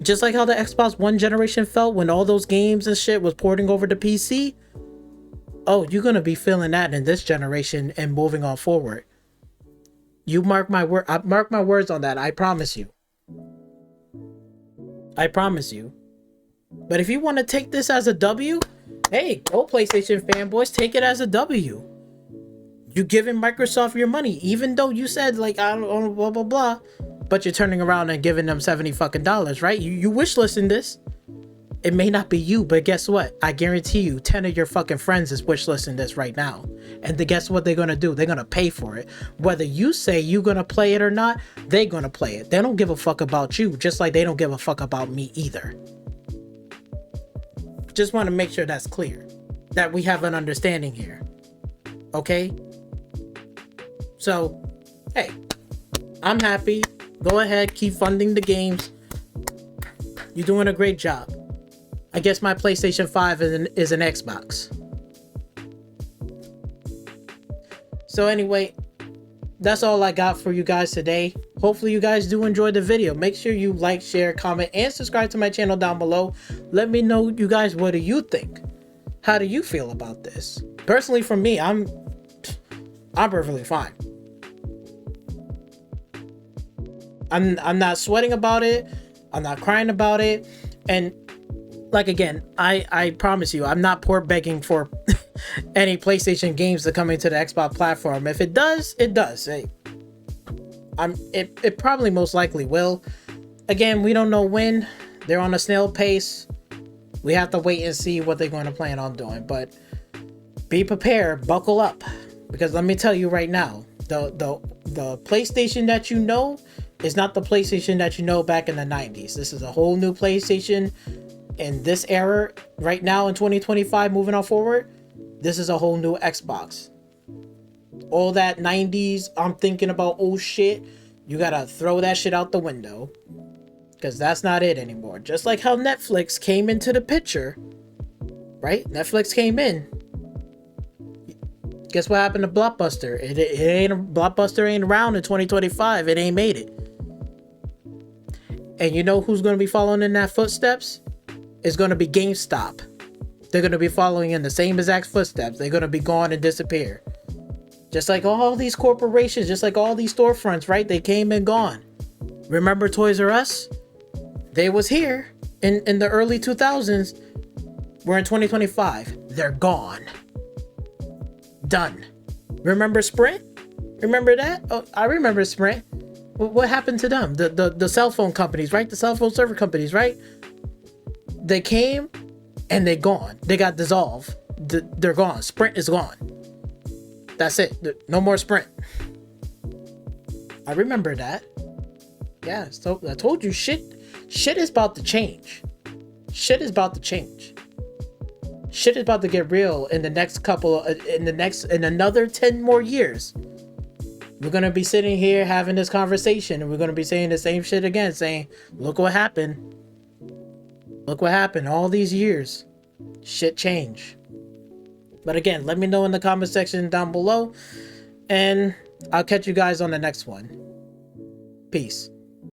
Just like how the Xbox One generation felt when all those games and shit was porting over to PC. Oh, you're going to be feeling that in this generation and moving on forward. You mark my word. I mark my words on that. I promise you. I promise you. But if you want to take this as a W, hey, go PlayStation fanboys, take it as a W. You giving Microsoft your money, even though you said like I don't blah blah blah, but you're turning around and giving them $70 right? You wish listing this. It may not be you, but guess what? I guarantee you 10 of your fucking friends is wish listing this right now. And guess what they're gonna do? They're gonna pay for it. Whether you say you're gonna play it or not, they're gonna play it. They don't give a fuck about you, just like they don't give a fuck about me either. Just want to make sure that's clear, that we have an understanding here. Okay? So, hey, I'm happy. Go ahead, keep funding the games. You're doing a great job. I guess my PlayStation 5 is an Xbox. So anyway, that's all I got for you guys today. Hopefully you guys do enjoy the video. Make sure you like, share, comment, and subscribe to my channel down below. Let me know, you guys, what do you think? How do you feel about this? Personally, for me, I'm perfectly fine. I'm not sweating about it. I'm not crying about it. And like again, I promise you, I'm not poor begging for any PlayStation games to come into the Xbox platform. If it does, it does. Hey, it probably most likely will. Again, we don't know when. They're on a snail pace. We have to wait and see what they're going to plan on doing. But be prepared, buckle up, because let me tell you right now, the PlayStation that you know is not the PlayStation that you know back in the 90s. This is a whole new PlayStation in this era right now in 2025, moving on forward. This is a whole new Xbox. All that 90s, I'm thinking about, oh shit, you gotta throw that shit out the window, because that's not it anymore. Just like how Netflix came into the picture, right? Netflix came in. Guess what happened to Blockbuster? Blockbuster ain't around in 2025. It ain't made it. And you know who's going to be following in that footsteps? It's going to be GameStop. They're going to be following in the same exact footsteps. They're going to be gone and disappear. Just like all these corporations, just like all these storefronts, right? They came and gone. Remember Toys R Us? They was here in the early 2000s. We're in 2025. They're gone. Done. Remember Sprint? Remember that? Oh, I remember Sprint. What happened to them? The cell phone companies, right? The cell phone server companies, right? They came and they're gone. They got dissolved. They're gone. Sprint is gone. That's it. No more Sprint. I remember that. Yeah, so I told you shit is about to change. Shit is about to change. Shit is about to get real in the next in another 10 more years. We're going to be sitting here having this conversation, and we're going to be saying the same shit again, saying, look what happened. Look what happened all these years. Shit changed. But again, let me know in the comment section down below, and I'll catch you guys on the next one. Peace.